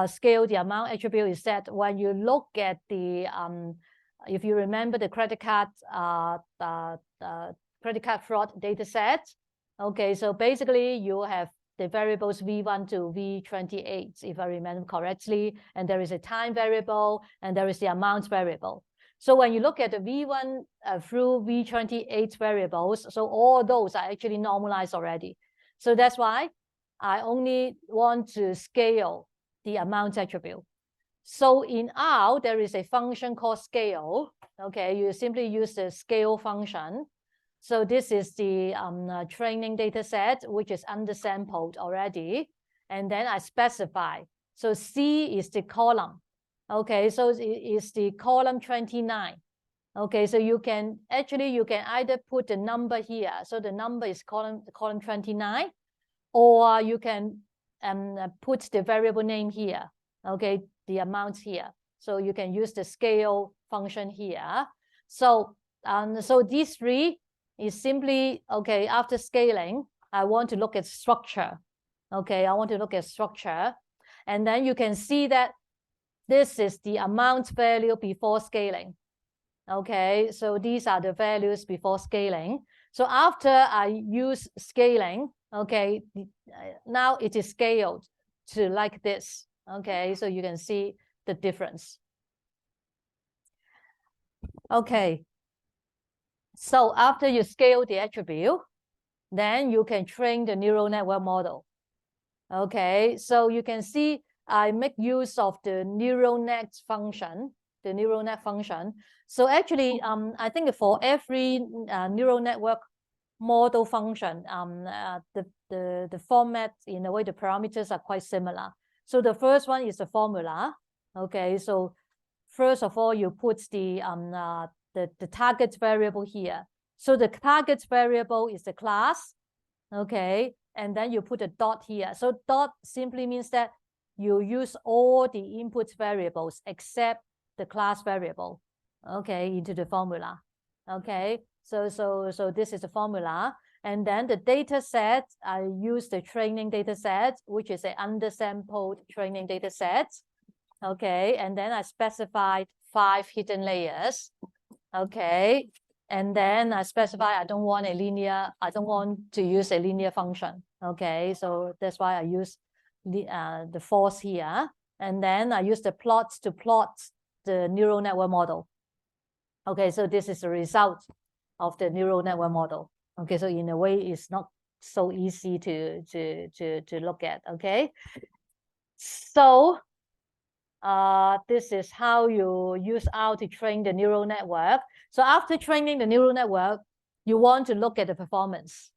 Speaker 1: scale the amount attribute is that when you look at the if you remember the credit card fraud data set, okay, so basically you have the variables V1 to V28, if I remember correctly, and there is a time variable and there is the amount variable. So when you look at the V1 through V28 variables, so all those are actually normalized already. So that's why I only want to scale the amount attribute. So in R, there is a function called scale. Okay, you simply use the scale function. So this is the training data set, which is undersampled already. And then I specify. So C is the column. Okay, so it is the column 29. Okay, so you can either put the number here. So the number is column 29, or you can put the variable name here. Okay, the amount here. So you can use the scale function here. So so these three is simply, okay, after scaling, I want to look at structure. Okay, I want to look at structure. And then you can see that this is the amount value before scaling. Okay, so these are the values before scaling. So after I use scaling, okay, now it is scaled to like this. Okay, so you can see the difference. Okay, so after you scale the attribute, then you can train the neural network model. Okay, so you can see I make use of the neural net function, the neural net function. So actually, I think for every neural network model function, the format, in a way, the parameters are quite similar. So the first one is the formula. Okay, so first of all, you put the target variable here. So the target variable is the class. Okay, and then you put a dot here. So dot simply means that you use all the input variables except the class variable, okay, into the formula. Okay, so this is the formula. And then the data set, I use the training data set, which is an undersampled training data set. Okay, and then I specified 5 hidden layers. Okay, and then I specify I don't want to use a linear function. Okay, so that's why I use the false here. And then I use the plots to plot the neural network model. Okay, so this is the result of the neural network model. Okay, so in a way, it's not so easy to look at. Okay, so this is how you use R to train the neural network. So after training the neural network, you want to look at the performance,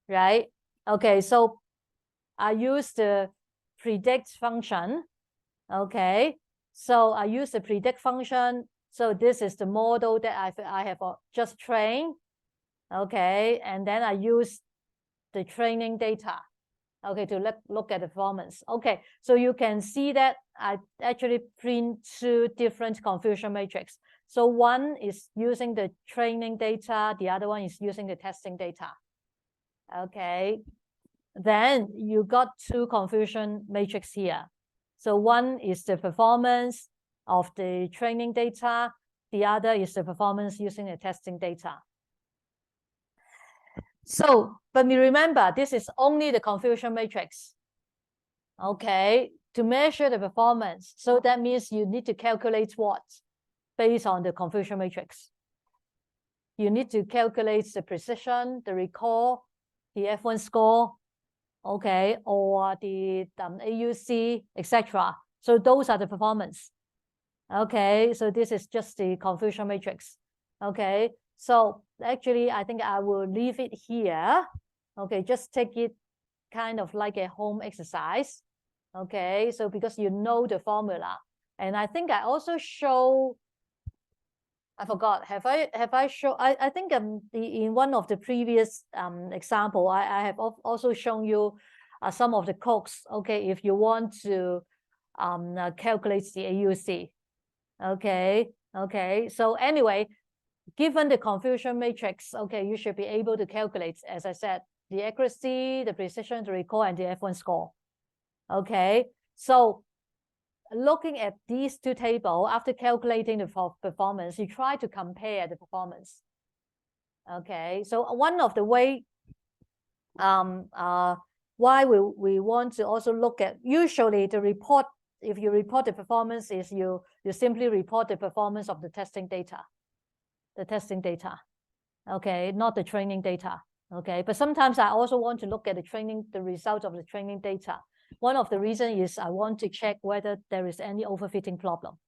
Speaker 1: right? Okay, so I use the predict function. Okay, so I use the predict function. So this is the model that I have just trained. Okay, and then I use the training data. Okay, to look at the performance. Okay, so you can see that I actually print two different confusion matrix. So one is using the training data, the other one is using the testing data. Okay, then you got two confusion matrix here. So one is the performance of the training data, the other is the performance using the testing data. So, but remember, this is only the confusion matrix. Okay, to measure the performance. So that means you need to calculate what? Based on the confusion matrix. You need to calculate the precision, the recall, the F1 score, okay, or the AUC, etc. So those are the performance. Okay, so this is just the confusion matrix. Okay, so actually I think I will leave it here. Okay, just take it kind of like a home exercise. Okay, so because you know the formula, and I think I also show, I forgot, have I shown, I think in one of the previous example, I have also shown you some of the codes. Okay, if you want to calculate the AUC. Okay, so anyway, given the confusion matrix, okay, you should be able to calculate, as I said, the accuracy, the precision, the recall, and the F1 score. Okay, so looking at these two tables, after calculating the performance, you try to compare the performance. Okay, so one of the way why we want to also look at, usually the report, if you report the performance, is you simply report the performance of the testing data. Okay, not the training data. Okay, but sometimes I also want to look at the results of the training data. One of the reasons is I want to check whether there is any overfitting problem.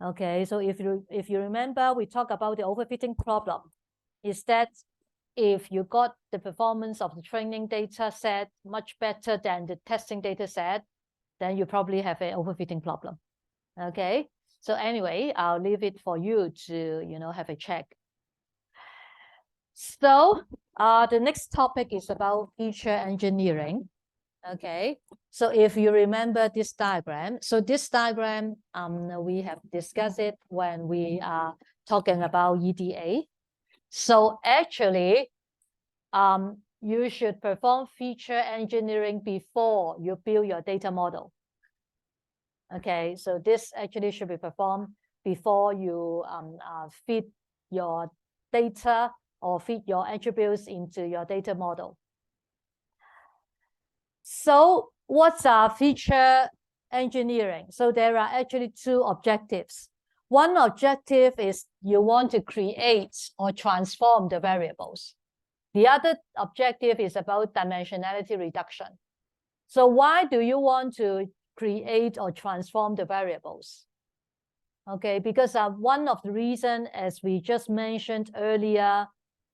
Speaker 1: Okay, so if you remember, we talked about the overfitting problem, is that if you got the performance of the training data set much better than the testing data set, then you probably have an overfitting problem. Okay, so anyway, I'll leave it for you to have a check. So the next topic is about feature engineering. Okay, so if you remember this diagram, so this diagram we have discussed it when we are talking about EDA. So actually you should perform feature engineering before you build your data model. Okay, so this actually should be performed before you feed your data or feed your attributes into your data model. So what's our feature engineering? So there are actually two objectives. One objective is you want to create or transform the variables. The other objective is about dimensionality reduction. So why do you want to create or transform the variables? Okay, because one of the reasons, as we just mentioned earlier,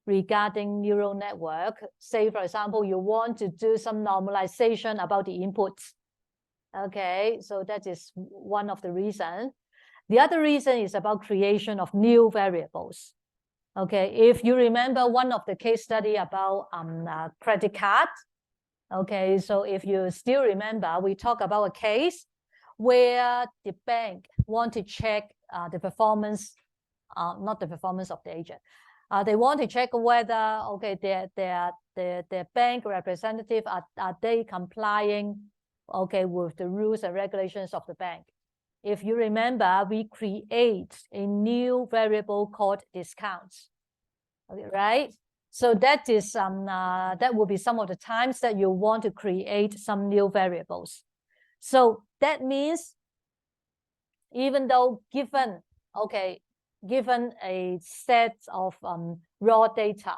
Speaker 1: regarding neural network, say for example, you want to do some normalization about the inputs. Okay, so that is one of the reasons. The other reason is about creation of new variables. Okay, if you remember one of the case study about credit card. Okay, so if you still remember, we talk about a case where the bank want to check the performance, not the performance of the agent. They want to check whether, okay, their bank representative, are they complying, okay, with the rules and regulations of the bank. If you remember, we create a new variable called discounts, okay, right? So that is that will be some of the times that you want to create some new variables. So that means even though given a set of raw data,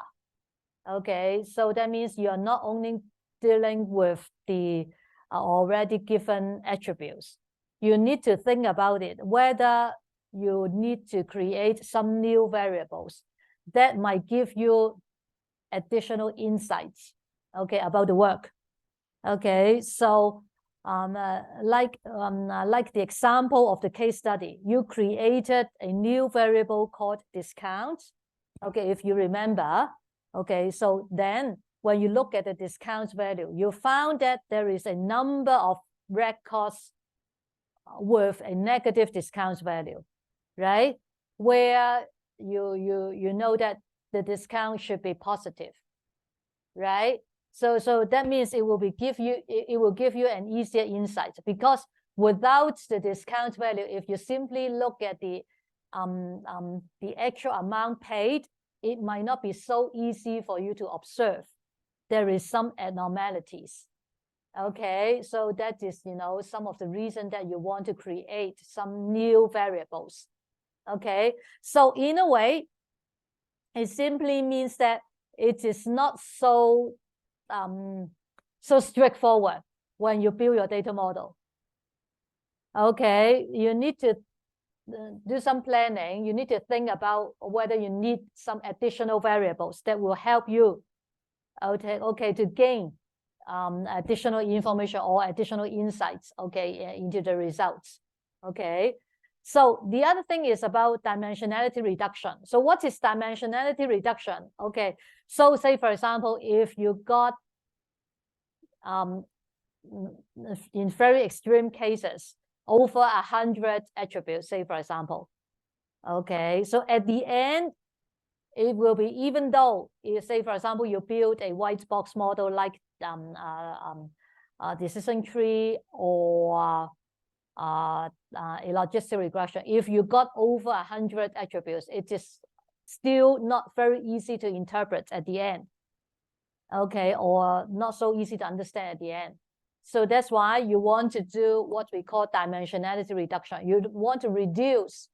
Speaker 1: okay, so that means you're not only dealing with the already given attributes. You need to think about it, whether you need to create some new variables that might give you additional insights, okay, about the work. Okay, so like the example of the case study, you created a new variable called discount. Okay, if you remember. Okay, so then when you look at the discount value, you found that there is a number of records with a negative discount value, right? Where you know that the discount should be positive, right? So that means it will give you an easier insight, because without the discount value, if you simply look at the actual amount paid, it might not be so easy for you to observe. There is some abnormalities. Okay, so that is, some of the reason that you want to create some new variables. Okay, so in a way, it simply means that it is not so straightforward when you build your data model. Okay, you need to do some planning. You need to think about whether you need some additional variables that will help you, okay, to gain additional information or additional insights, okay, into the results. Okay, so the other thing is about dimensionality reduction. So what is dimensionality reduction? Okay, so say for example, if you got in very extreme cases over 100 attributes, say for example, okay, so at the end it will be, even though you say for example you build a white box model like decision tree or a logistic regression, if you got over 100 attributes, it is still not very easy to interpret at the end, okay, or not so easy to understand at the end. So that's why you want to do what we call dimensionality reduction. You want to reduce,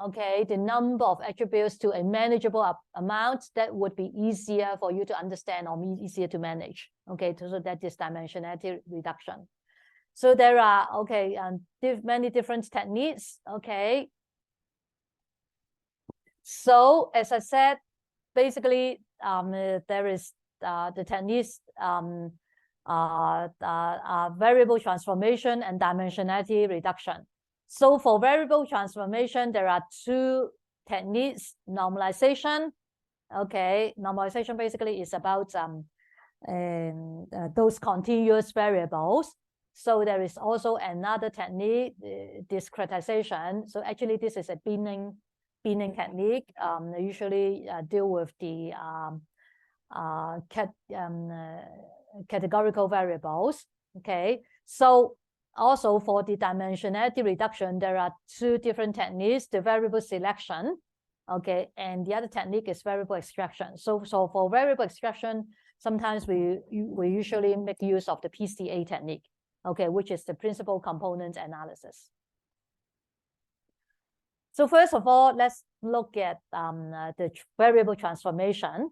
Speaker 1: okay, the number of attributes to a manageable amount that would be easier for you to understand or easier to manage. Okay, so that is dimensionality reduction. So there are, okay, many different techniques. Okay, so as I said, basically there is the techniques variable transformation and dimensionality reduction. So for variable transformation, there are two techniques: normalization. Okay, normalization basically is about those continuous variables. So there is also another technique, discretization. So actually, this is a binning technique. They usually deal with the categorical variables. Okay, so also for the dimensionality reduction, there are two different techniques: the variable selection, okay, and the other technique is variable extraction. So for variable extraction, sometimes we usually make use of the PCA technique, okay, which is the principal component analysis. So first of all, let's look at the variable transformation.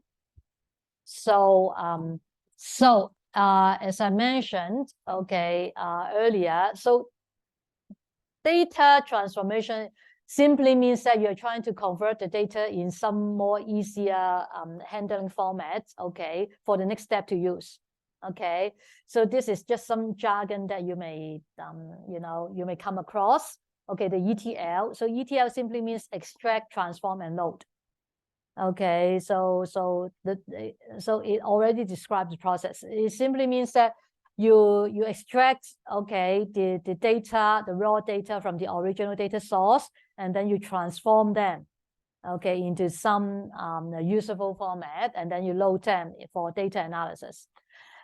Speaker 1: So as I mentioned, okay, earlier, so data transformation simply means that you're trying to convert the data in some more easier handling formats, okay, for the next step to use. Okay, so this is just some jargon that you may you may come across. Okay, the ETL. So ETL simply means extract, transform, and load. Okay, so it already describes the process. It simply means that you extract, okay, the data, the raw data from the original data source, and then you transform them, okay, into some usable format, and then you load them for data analysis.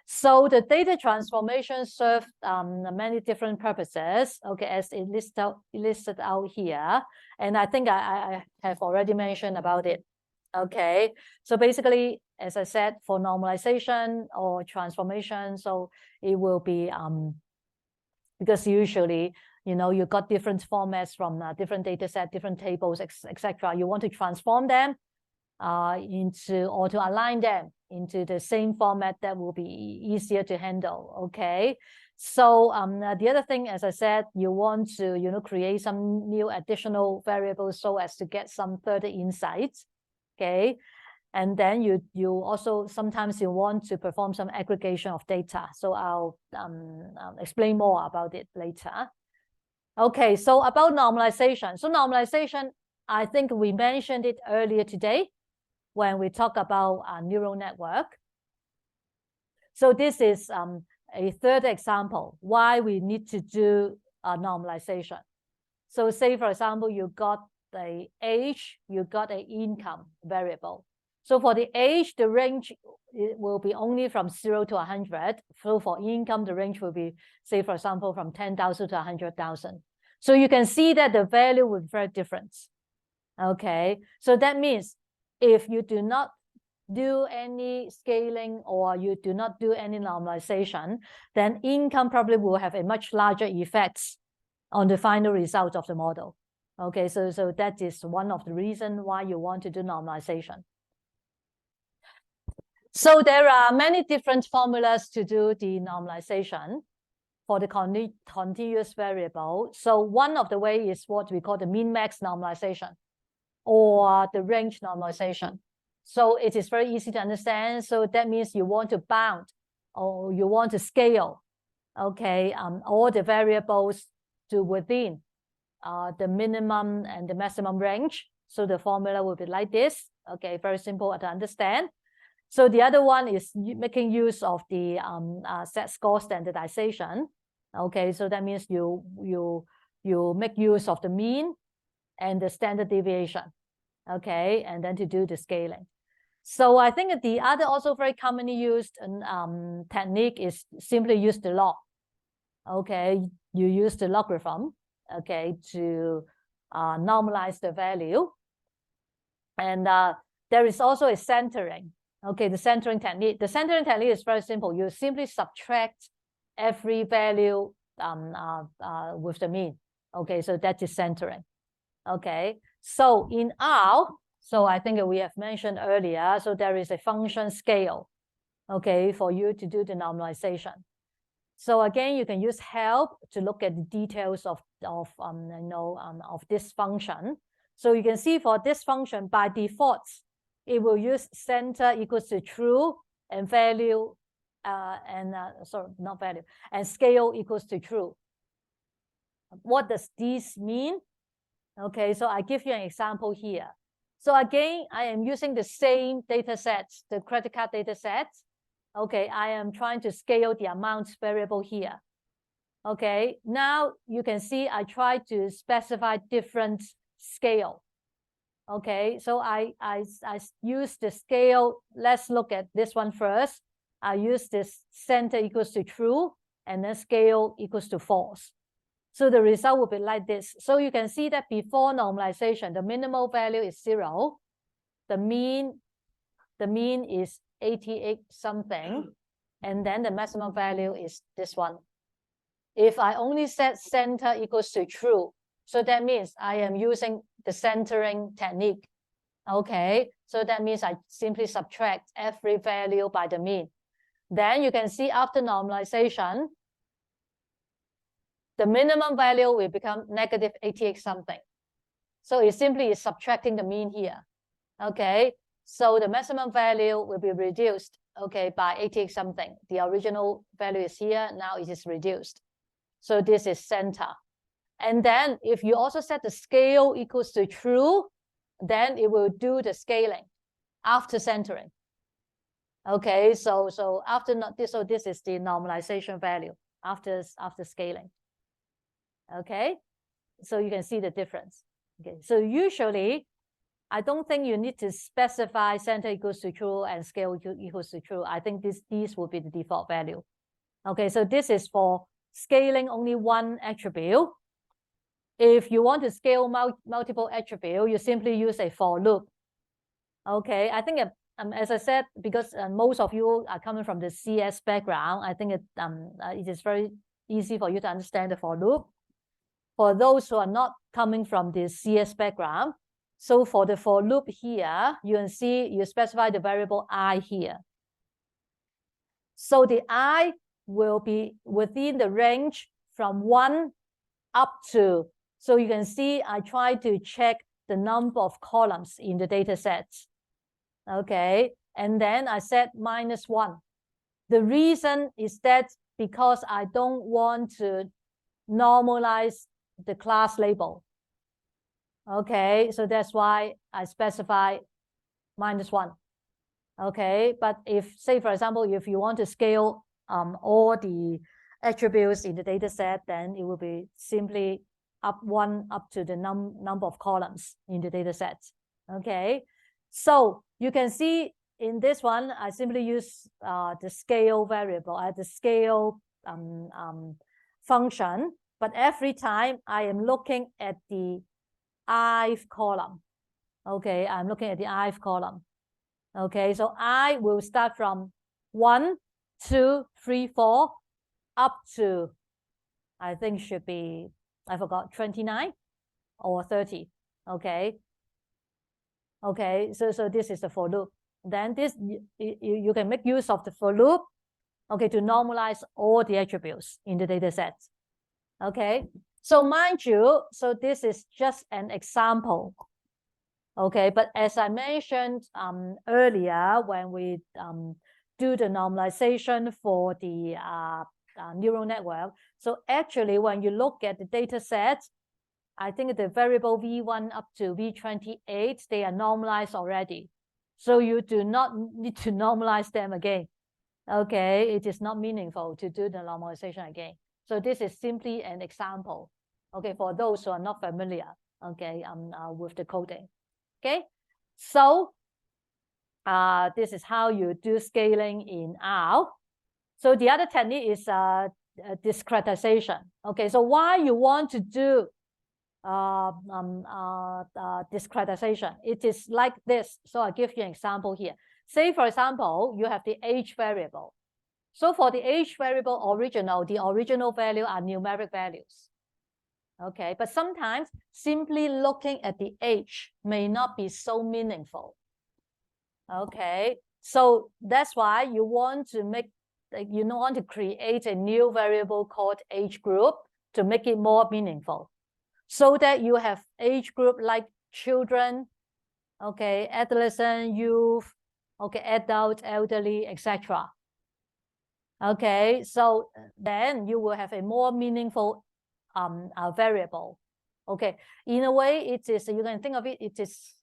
Speaker 1: So the data transformation serves many different purposes, okay, as it listed out here, and I think I have already mentioned about it. Okay, so basically, as I said, for normalization or transformation, so it will be because usually, you got different formats from different data set, different tables, etc. You want to transform them into, or to align them into the same format that will be easier to handle. Okay, so the other thing, as I said, you want to create some new additional variables so as to get some further insights. Okay, And then you also sometimes you want to perform some aggregation of data. So I'll explain more about it later. Okay, so about normalization. So normalization, I think we mentioned it earlier today when we talk about a neural network. So this is a third example why we need to do a normalization. So say, for example, you got the age, you got an income variable. So for the age, the range it will be only from 0 to 100. So for income, the range will be, say, for example, from 10,000 to 100,000. So you can see that the value will be very different. Okay, so that means if you do not do any scaling or you do not do any normalization, then income probably will have a much larger effect on the final result of the model. Okay, so that is one of the reasons why you want to do normalization. So there are many different formulas to do the normalization for the continuous variable. So one of the way is what we call the min-max normalization or the range normalization. So it is very easy to understand. So that means you want to bound or you want to scale, okay, all the variables to within the minimum and the maximum range. So the formula will be like this. Okay, very simple to understand. So the other one is making use of the Z-score standardization. Okay, so that means you make use of the mean and the standard deviation. Okay, and then to do the scaling. So I think the other also very commonly used technique is simply use the log. Okay, you use the logarithm, okay, to normalize the value. And there is also a centering. Okay, the centering technique. The centering technique is very simple. You simply subtract every value with the mean. Okay, so that is centering. Okay, so in R, so I think we have mentioned earlier, so there is a function scale, okay, for you to do the normalization. So again, you can use help to look at the details of this function. So you can see for this function, by default, it will use center equals to true and value, sorry, not value, and scale equals to true. What does this mean? Okay, so I give you an example here. So again, I am using the same data sets, the credit card data sets. Okay, I am trying to scale the amount variable here. Okay, now you can see I try to specify different scale. Okay, so I use the scale. Let's look at this one first. I use this center equals to true and then scale equals to false. So the result will be like this. So you can see that before normalization, the minimal value is 0. The mean is 88 something. And then the maximum value is this one. If I only set center equals to true, so that means I am using the centering technique. Okay, so that means I simply subtract every value by the mean. Then you can see after normalization, the minimum value will become negative 88 something. So it simply is subtracting the mean here. Okay, so the maximum value will be reduced, okay, by 88 something. The original value is here, now it is reduced. So this is center. And then if you also set the scale equals to true, then it will do the scaling after centering. Okay, so after this, so this is the normalization value after scaling. Okay, so you can see the difference. Okay, so usually I don't think you need to specify center equals to true and scale equals to true. I think these will be the default value. Okay, so this is for scaling only one attribute. If you want to scale multiple attributes, you simply use a for loop. Okay, I think as I said, because most of you are coming from the CS background, I think it is very easy for you to understand the for loop. For those who are not coming from the CS background, so for the for loop here, you can see you specify the variable I here. So the I will be within the range from 1 up to, so you can see I try to check the number of columns in the data sets. Okay, and then I set -1. The reason is that because I don't want to normalize the class label. Okay, so that's why I specify -1. Okay, but if, say, for example, if you want to scale all the attributes in the data set, then it will be simply up 1 up to the number of columns in the data set. Okay, so you can see in this one, I simply use the scale variable, the scale function, but every time I am looking at the ith column. Okay, I'm looking at the ith column. Okay, so I will start from 1, 2, 3, 4, up to, I think should be, I forgot, 29 or 30. Okay. Okay, so this is the for loop. Then this, you can make use of the for loop, okay, to normalize all the attributes in the data set. Okay, so mind you, so this is just an example. Okay, but as I mentioned earlier, when we do the normalization for the neural network, so actually when you look at the data set, I think the variable V1 up to V28, they are normalized already. So you do not need to normalize them again. Okay, it is not meaningful to do the normalization again. So this is simply an example. Okay, for those who are not familiar, okay, with the coding. Okay, so this is how you do scaling in R. So the other technique is discretization. Okay, so why you want to do discretization? It is like this. So I'll give you an example here. Say, for example, you have the age variable. So for the age variable the original value are numeric values. Okay, but sometimes simply looking at the age may not be so meaningful. Okay, so that's why you want to create a new variable called age group to make it more meaningful, so that you have age group like children, okay, adolescent, youth, okay, adult, elderly, etc. Okay, so then you will have a more meaningful variable. Okay, in a way, it is, you can think of it, it is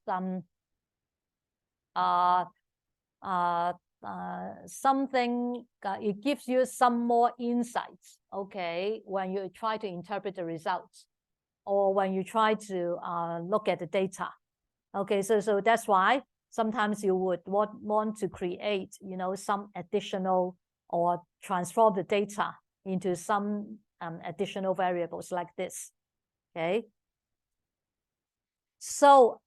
Speaker 1: something, it gives you some more insights, okay, when you try to interpret the results or when you try to look at the data. Okay, so that's why sometimes you would want to create, some additional or transform the data into some additional variables like this. Okay, so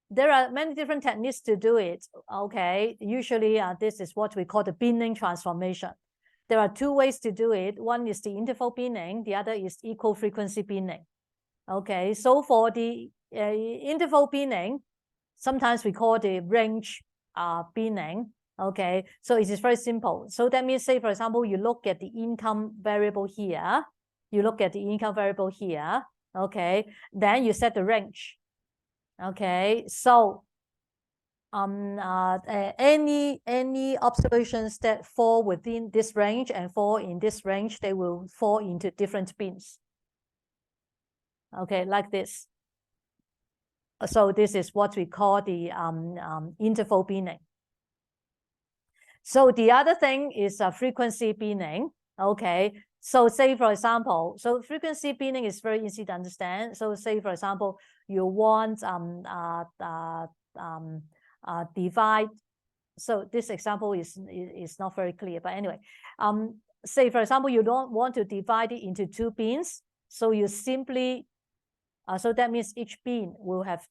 Speaker 1: there are many different techniques to do it. Okay, usually this is what we call the binning transformation. There are 2 ways to do it. One is the interval binning, the other is equal frequency binning. Okay, so for the interval binning, sometimes we call the range binning. Okay, so it is very simple. So that means, say, for example, you look at the income variable here, okay, then you set the range. Okay, so any observations that fall within this range and fall in this range, they will fall into different bins. Okay, like this. So this is what we call the interval binning. So the other thing is frequency binning. Okay, so say, for example, so frequency binning is very easy to understand. So say, for example, you want divide. So this example is not very clear, but anyway, say, for example, you don't want to divide it into 2 bins. So you simply so that means each bin will have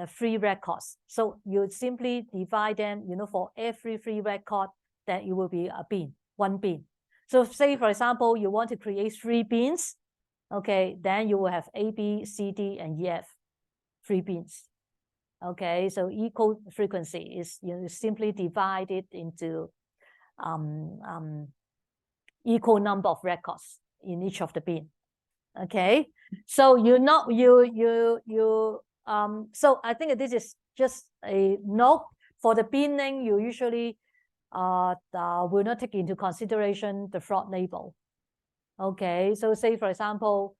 Speaker 1: 3 records. So you simply divide them, for every 3 record, that it will be a bin, 1 bin. So say, for example, you want to create 3 bins. Okay, then you will have A, B, C, D, and E, F, 3 bins. Okay, so equal frequency is, you simply divide it into equal number of records in each of the bin. Okay, so so I think this is just a note For the binning, you usually will not take into consideration the fraud label. Okay, so say for example,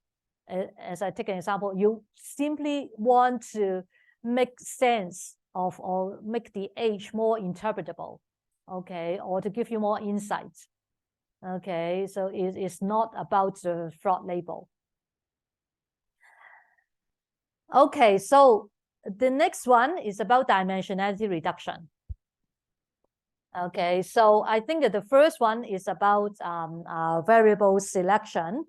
Speaker 1: as I take an example, you simply want to make sense of or make the age more interpretable, okay, or to give you more insights. Okay, so it is not about the fraud label. Okay, so the next one is about dimensionality reduction. Okay, so I think that the first one is about variable selection.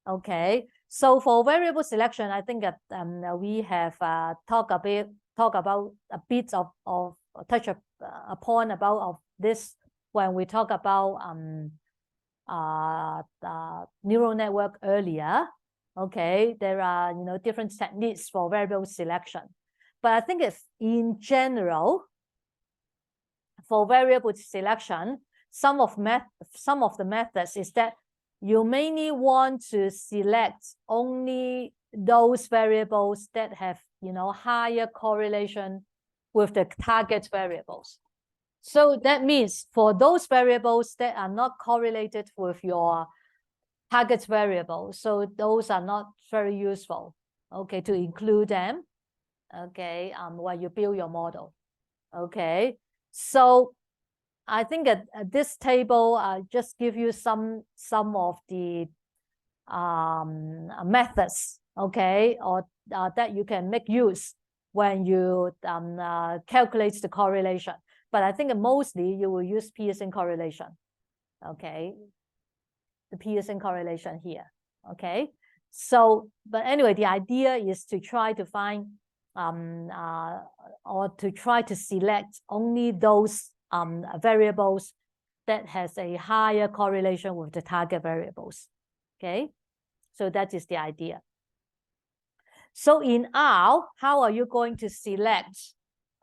Speaker 1: Okay, so for variable selection, I think that we have touch upon about of this when we talk about the neural network earlier. Okay, there are different techniques for variable selection, but I think if in general for variable selection, some of the methods is that you mainly want to select only those variables that have higher correlation with the target variables. So that means for those variables that are not correlated with your target variable, so those are not very useful, okay, to include them, okay, when you build your model. Okay, so I think that this table just give you some of the methods, okay, or that you can make use when you calculate the correlation. But I think mostly you will use Pearson correlation, okay, the Pearson correlation here, okay. So, but anyway, the idea is to try to find or to try to select only those variables that has a higher correlation with the target variables. Okay, so that is the idea. So in R, how are you going to select,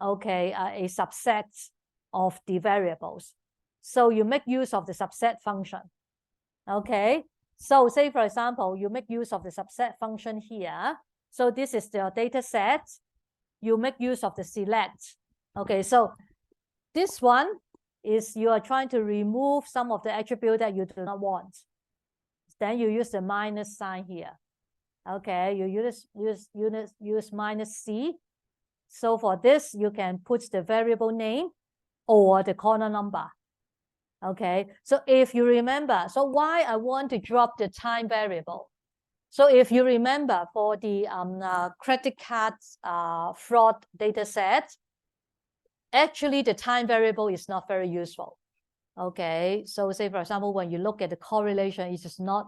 Speaker 1: okay, a subset of the variables? So you make use of the subset function. Okay, so say for example, you make use of the subset function here. So this is the data set. You make use of the select. Okay, so this one is you are trying to remove some of the attribute that you do not want. Then you use the minus sign here. Okay, you use minus C. So for this, you can put the variable name or the corner number. Okay, so if you remember, so why I want to drop the time variable? So if you remember for the credit card fraud data set, actually the time variable is not very useful. Okay, so say for example, when you look at the correlation, it is not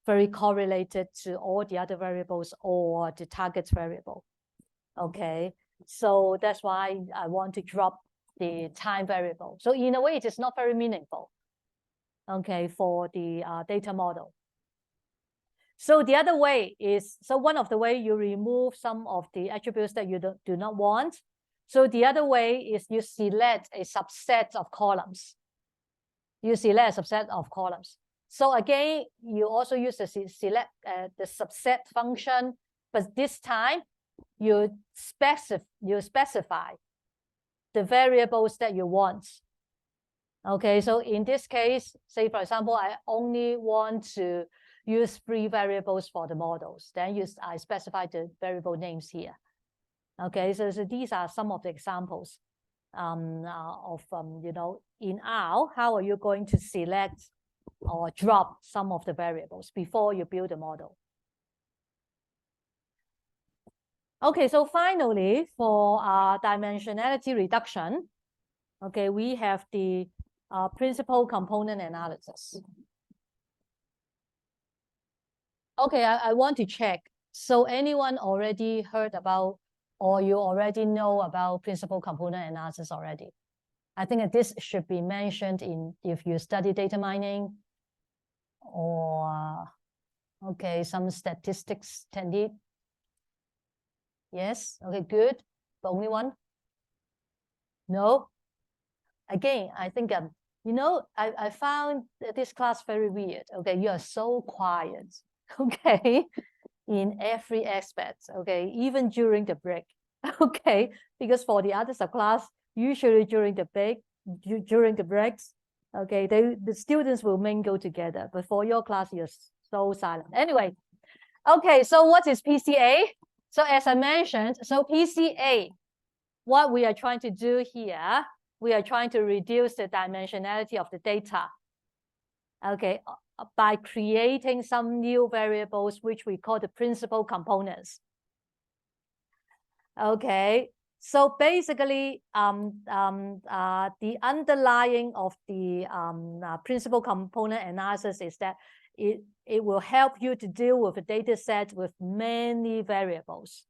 Speaker 1: very correlated to all the other variables or the target variable. Okay, so that's why I want to drop the time variable. So in a way, it is not very meaningful, okay, for the data model. So the other way is, so one of the way you remove some of the attributes that you do not want. So the other way is you select a subset of columns. You select a subset of columns. So again, you also use the select the subset function, but this time you specify the variables that you want. Okay, so in this case, say for example, I only want to use 3 variables for the models. Then I specify the variable names here. Okay, so these are some of the examples of in R, how are you going to select or drop some of the variables before you build a model? Okay, so finally, for dimensionality reduction, okay, we have the principal component analysis. Okay, I want to check. So anyone already heard about or you already know about principal component analysis already? I think that this should be mentioned if you study data mining or, okay, some statistics technique. Yes, okay, good. The only one? No? Again, I think, I found this class very weird. Okay, you are so quiet, okay, in every aspect, okay, even during the break. Okay, because for the other subclass, usually during the breaks, okay, the students will mingle together, but for your class, you're so silent. Anyway, okay, so what is PCA? So as I mentioned, so PCA, what we are trying to do here, we are trying to reduce the dimensionality of the data, okay, by creating some new variables, which we call the principal components. Okay, so basically, the underlying of the principal component analysis is that it will help you to deal with a data set with many variables.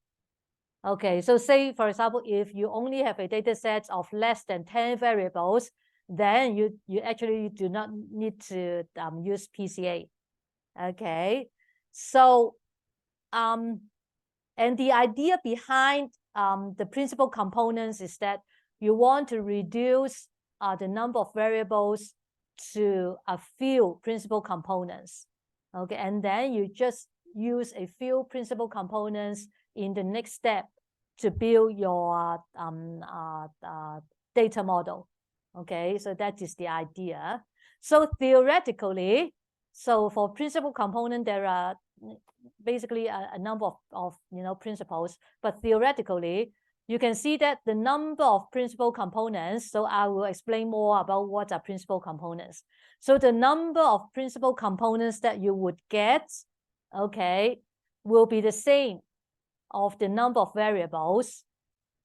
Speaker 1: Okay, so say, for example, if you only have a data set of less than 10 variables, then you actually do not need to use PCA. Okay, so and the idea behind the principal components is that you want to reduce the number of variables to a few principal components. Okay, and then you just use a few principal components in the next step to build your data model. Okay, so that is the idea. So theoretically, so for principal component, there are basically a number of principles, but theoretically, you can see that the number of principal components, so I will explain more about what are principal components. So the number of principal components that you would get, okay, will be the same of the number of variables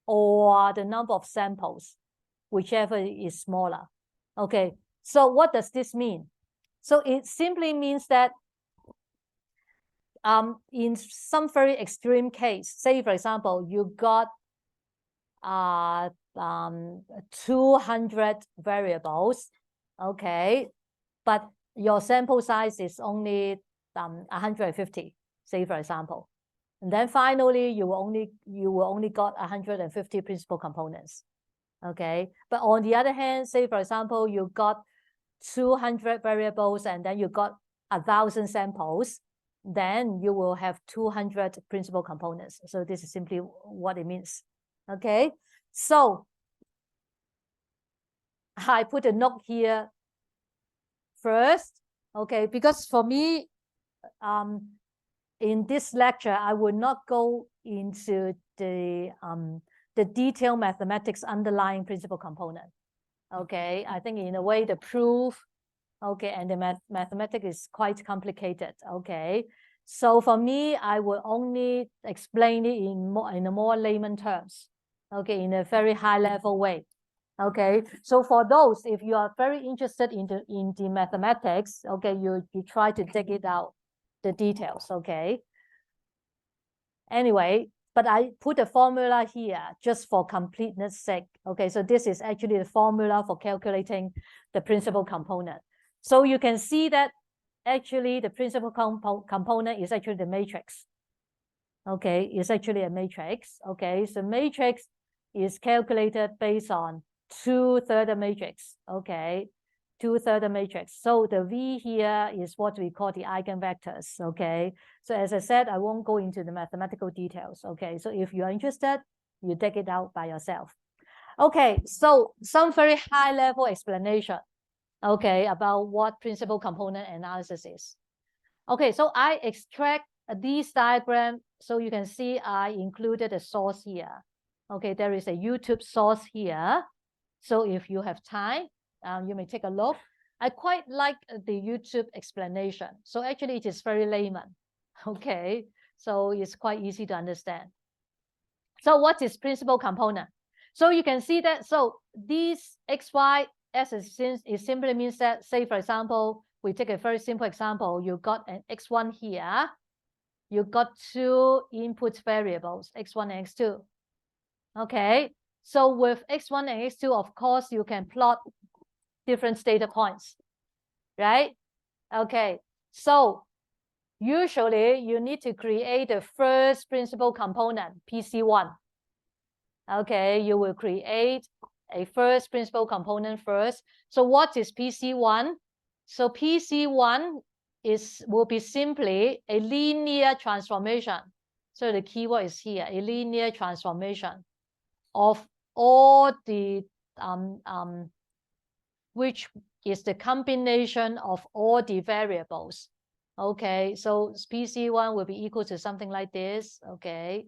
Speaker 1: or the number of samples, whichever is smaller. Okay, so what does this mean? So it simply means that in some very extreme case, say for example, you got 200 variables, okay, but your sample size is only 150, say for example, and then finally you will only got 150 principal components, okay. But on the other hand, say for example, you got 200 variables and then you got 1,000 samples, then you will have 200 principal components. So this is simply what it means. Okay, so I put a note here first, okay, because for me, in this lecture, I will not go into the detailed mathematics underlying principal component. Okay, I think in a way the proof, okay, and the mathematics is quite complicated. Okay, so for me, I will only explain it in a more layman terms. Okay, in a very high level way. Okay, so for those, if you are very interested in the mathematics, okay, you try to dig it out, the details. Okay. Anyway, but I put a formula here just for completeness sake. Okay, so this is actually the formula for calculating the principal component. So you can see that actually the principal component is actually the matrix. Okay, it's actually a matrix. Okay, so matrix is calculated based on 2/3 matrix. Okay, 2/3 matrix. So the V here is what we call the eigenvectors. Okay, so as I said, I won't go into the mathematical details. Okay, so if you are interested, you take it out by yourself. Okay, so some very high level explanation, okay, about what principal component analysis is. Okay, so I extract this diagram, so you can see I included a source here. Okay, there is a YouTube source here. So if you have time, you may take a look. I quite like the YouTube explanation. So actually it is very layman. Okay, so it's quite easy to understand. So what is principal component? So you can see that, so these XY as it simply means that, say for example, we take a very simple example, you got an X1 here, you got two input variables, X1 and X2. Okay, so with X1 and X2, of course, you can plot different data points, right? Okay, so usually you need to create the first principal component, PC1. Okay, you will create a first principal component first. So what is PC1? So PC1 will be simply a linear transformation So the keyword is here, a linear transformation of all the which is the combination of all the variables. Okay, so PC1 will be equal to something like this. Okay,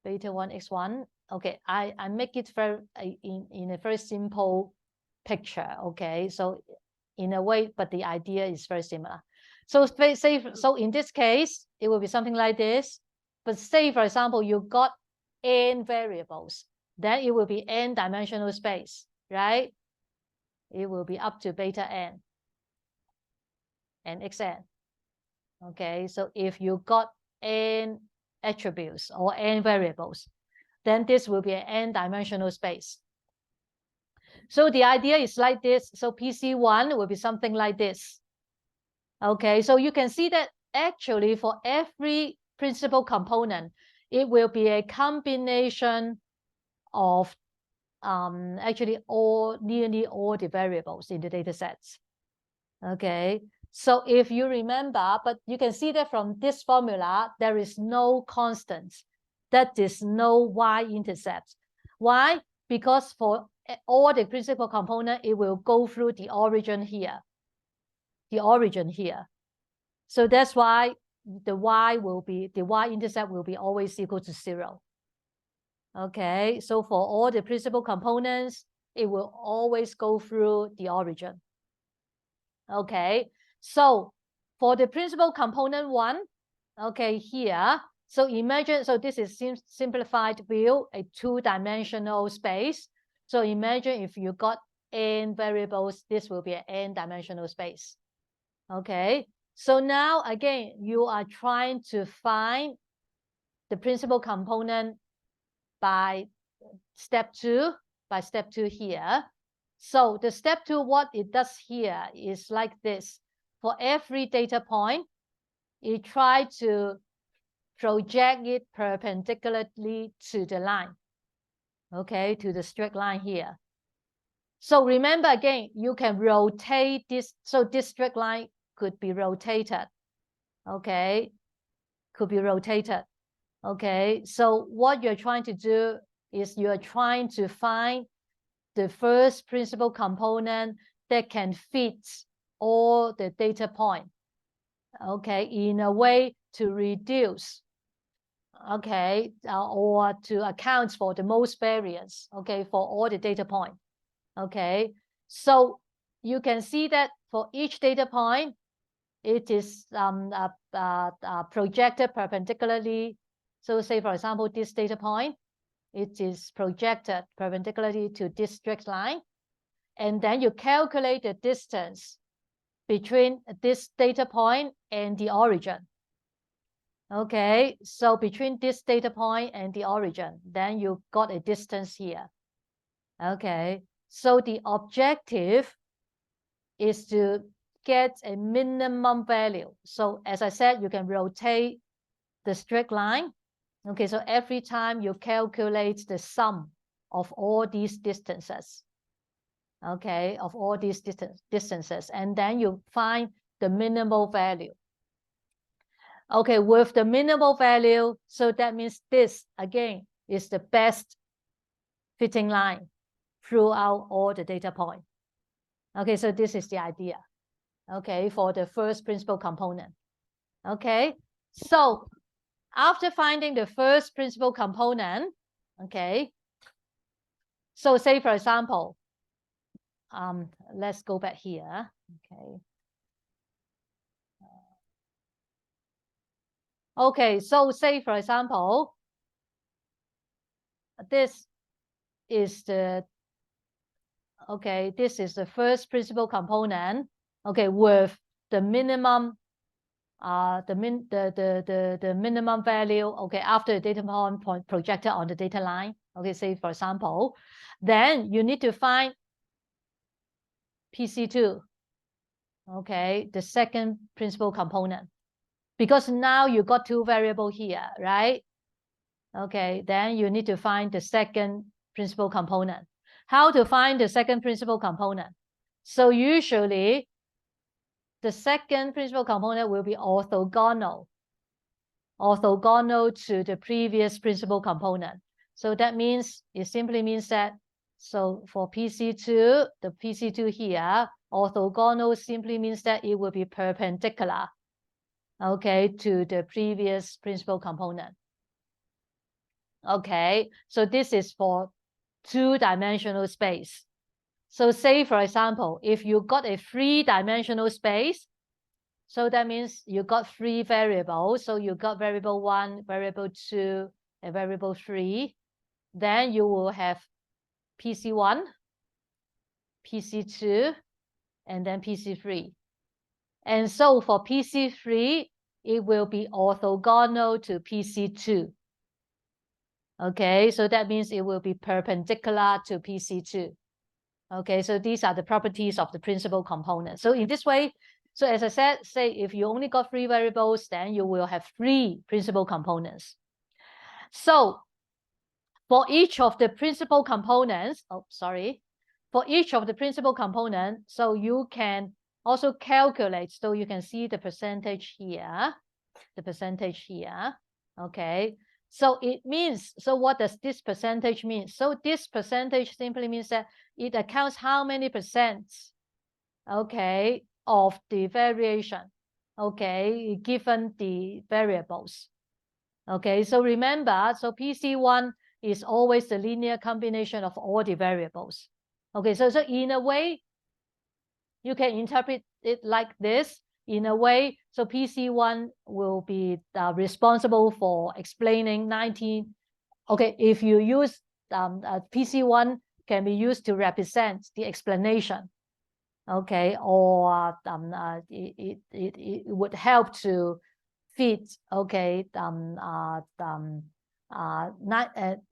Speaker 1: beta 1 x1. Okay, I make it very in a very simple picture. Okay, so in a way, but the idea is very similar. So so in this case, it will be something like this. But say, for example, you got n variables, then it will be n-dimensional space, right? It will be up to beta n and xn. Okay, so if you got n attributes or n variables, then this will be an n-dimensional space. So the idea is like this. So PC1 will be something like this. Okay, so you can see that actually for every principal component, it will be a combination of actually nearly all the variables in the data sets. Okay, so if you remember, but you can see that from this formula, there is no constant. That is no y-intercept. Why? Because for all the principal component, it will go through the origin here. The origin here. So that's why the y-intercept will be always equal to 0. Okay, so for all the principal components, it will always go through the origin. Okay, so for the principal component 1, okay, here, so imagine, so this is simplified view, a 2-dimensional space. So imagine if you got n variables, this will be an n-dimensional space. Okay, so now again, you are trying to find the principal component by step 2 here. So the step 2, what it does here is like this. For every data point, you try to project it perpendicularly to the line. Okay, to the straight line here. So remember again, you can rotate this. So this straight line could be rotated. Okay, could be rotated. Okay, so what you're trying to do is you're trying to find the first principal component that can fit all the data point. Okay, in a way to reduce, okay, or to account for the most variance, okay, for all the data point. Okay, so you can see that for each data point, it is projected perpendicularly. So say, for example, this data point, it is projected perpendicularly to this straight line. And then you calculate the distance between this data point and the origin. Okay, so between this data point and the origin, then you got a distance here. Okay, so the objective is to get a minimum value. So as I said, you can rotate the straight line. Okay, so every time you calculate the sum of all these distances, okay, of all these distances, and then you find the minimal value. Okay, with the minimal value, so that means this, again, is the best fitting line throughout all the data point. Okay, so this is the idea, okay, for the first principal component. Okay, so after finding the first principal component, okay, so say, for example, let's go back here, okay. Okay, so say, for example, this is the, okay, this is the first principal component, okay, with the minimum, the minimum value, okay, after the data point projected on the data line, okay, say, for example, then you need to find PC2, okay, the second principal component, because now you got 2 variables here, right? Okay, then you need to find the second principal component. How to find the second principal component? So usually the second principal component will be orthogonal. orthogonal to the previous principal component. So that means, it simply means that, so for PC2, the PC2 here, orthogonal simply means that it will be perpendicular, okay, to the previous principal component. Okay, so this is for two-dimensional space. So say, for example, if you got a three-dimensional space, so that means you got three variables. So you got variable 1, variable 2, and variable 3. Then you will have PC1, PC2, and then PC3. And so for PC3, it will be orthogonal to PC2. Okay, so that means it will be perpendicular to PC2. Okay, so these are the properties of the principal component. So in this way, so as I said, say if you only got three variables, then you will have three principal components. So for each of the principal components, for each of the principal component, so you can also calculate, so you can see the percentage here, okay. So it means, so what does this percentage mean? So this percentage simply means that it accounts how many percent, okay, of the variation, okay, given the variables. Okay, so remember, so PC1 is always the linear combination of all the variables. Okay, so in a way, you can interpret it like this. In a way, so PC1 will be responsible for explaining 19. Okay, if you use PC1 can be used to represent the explanation. Okay, or it would help to fit. Okay,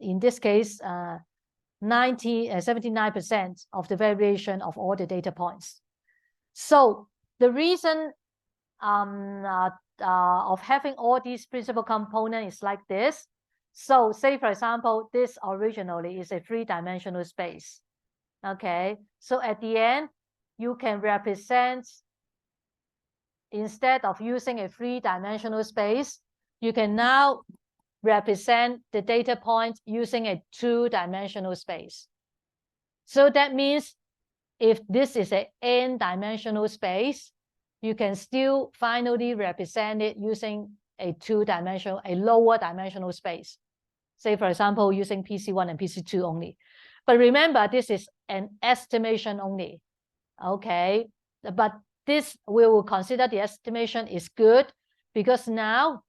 Speaker 1: in this case, 79% of the variation of all the data points. So the reason of having all these principal components is like this. So say, for example, this originally is a three-dimensional space. Okay, so at the end, you can represent, instead of using a three-dimensional space, you can now represent the data point using a two-dimensional space. So that means if this is an n-dimensional space, you can still finally represent it using a two-dimensional, a lower dimensional space. Say, for example, using PC1 and PC2 only. But remember, this is an estimation only. Okay, but this we will consider the estimation is good, because now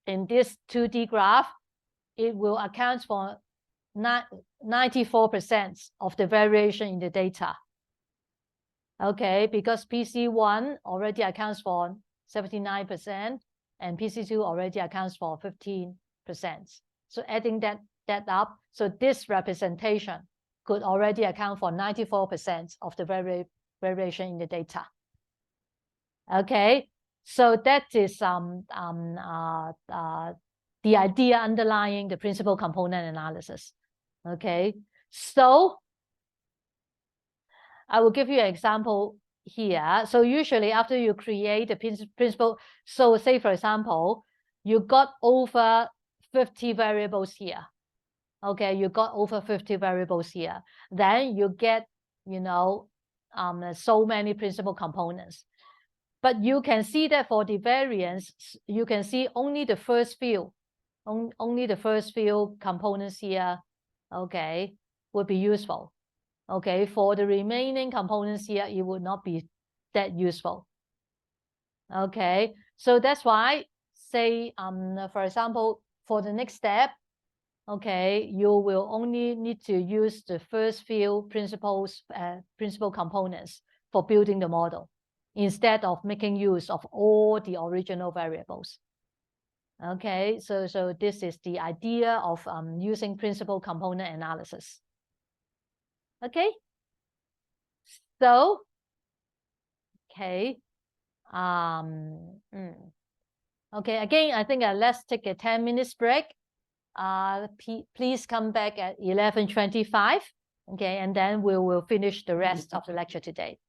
Speaker 1: in this 2D graph, it will account for 94% of the variation in the data. Okay, because PC1 already accounts for 79% and PC2 already accounts for 15%. So adding that up, so this representation could already account for 94% of the variation in the data. Okay, so that is the idea underlying the principal component analysis. Okay, so I will give you an example here. So usually after you create the principal, so say for example, you got over 50 variables here. Okay, you got over 50 variables here. Then you get, you know, so many principal components. But you can see that for the variance, you can see only the first few, only the first few components here, okay, would be useful. Okay, for the remaining components here, it would not be that useful. Okay, so that's why, say, for example, for the next step, okay, you will only need to use the first few principal components for building the model, instead of making use of all the original variables. Okay, so this is the idea of using principal component analysis. Okay, so okay, okay, again, I think let's take a 10 minutes break. Please come back at 11:25. Okay, and then we will finish the rest of the lecture today.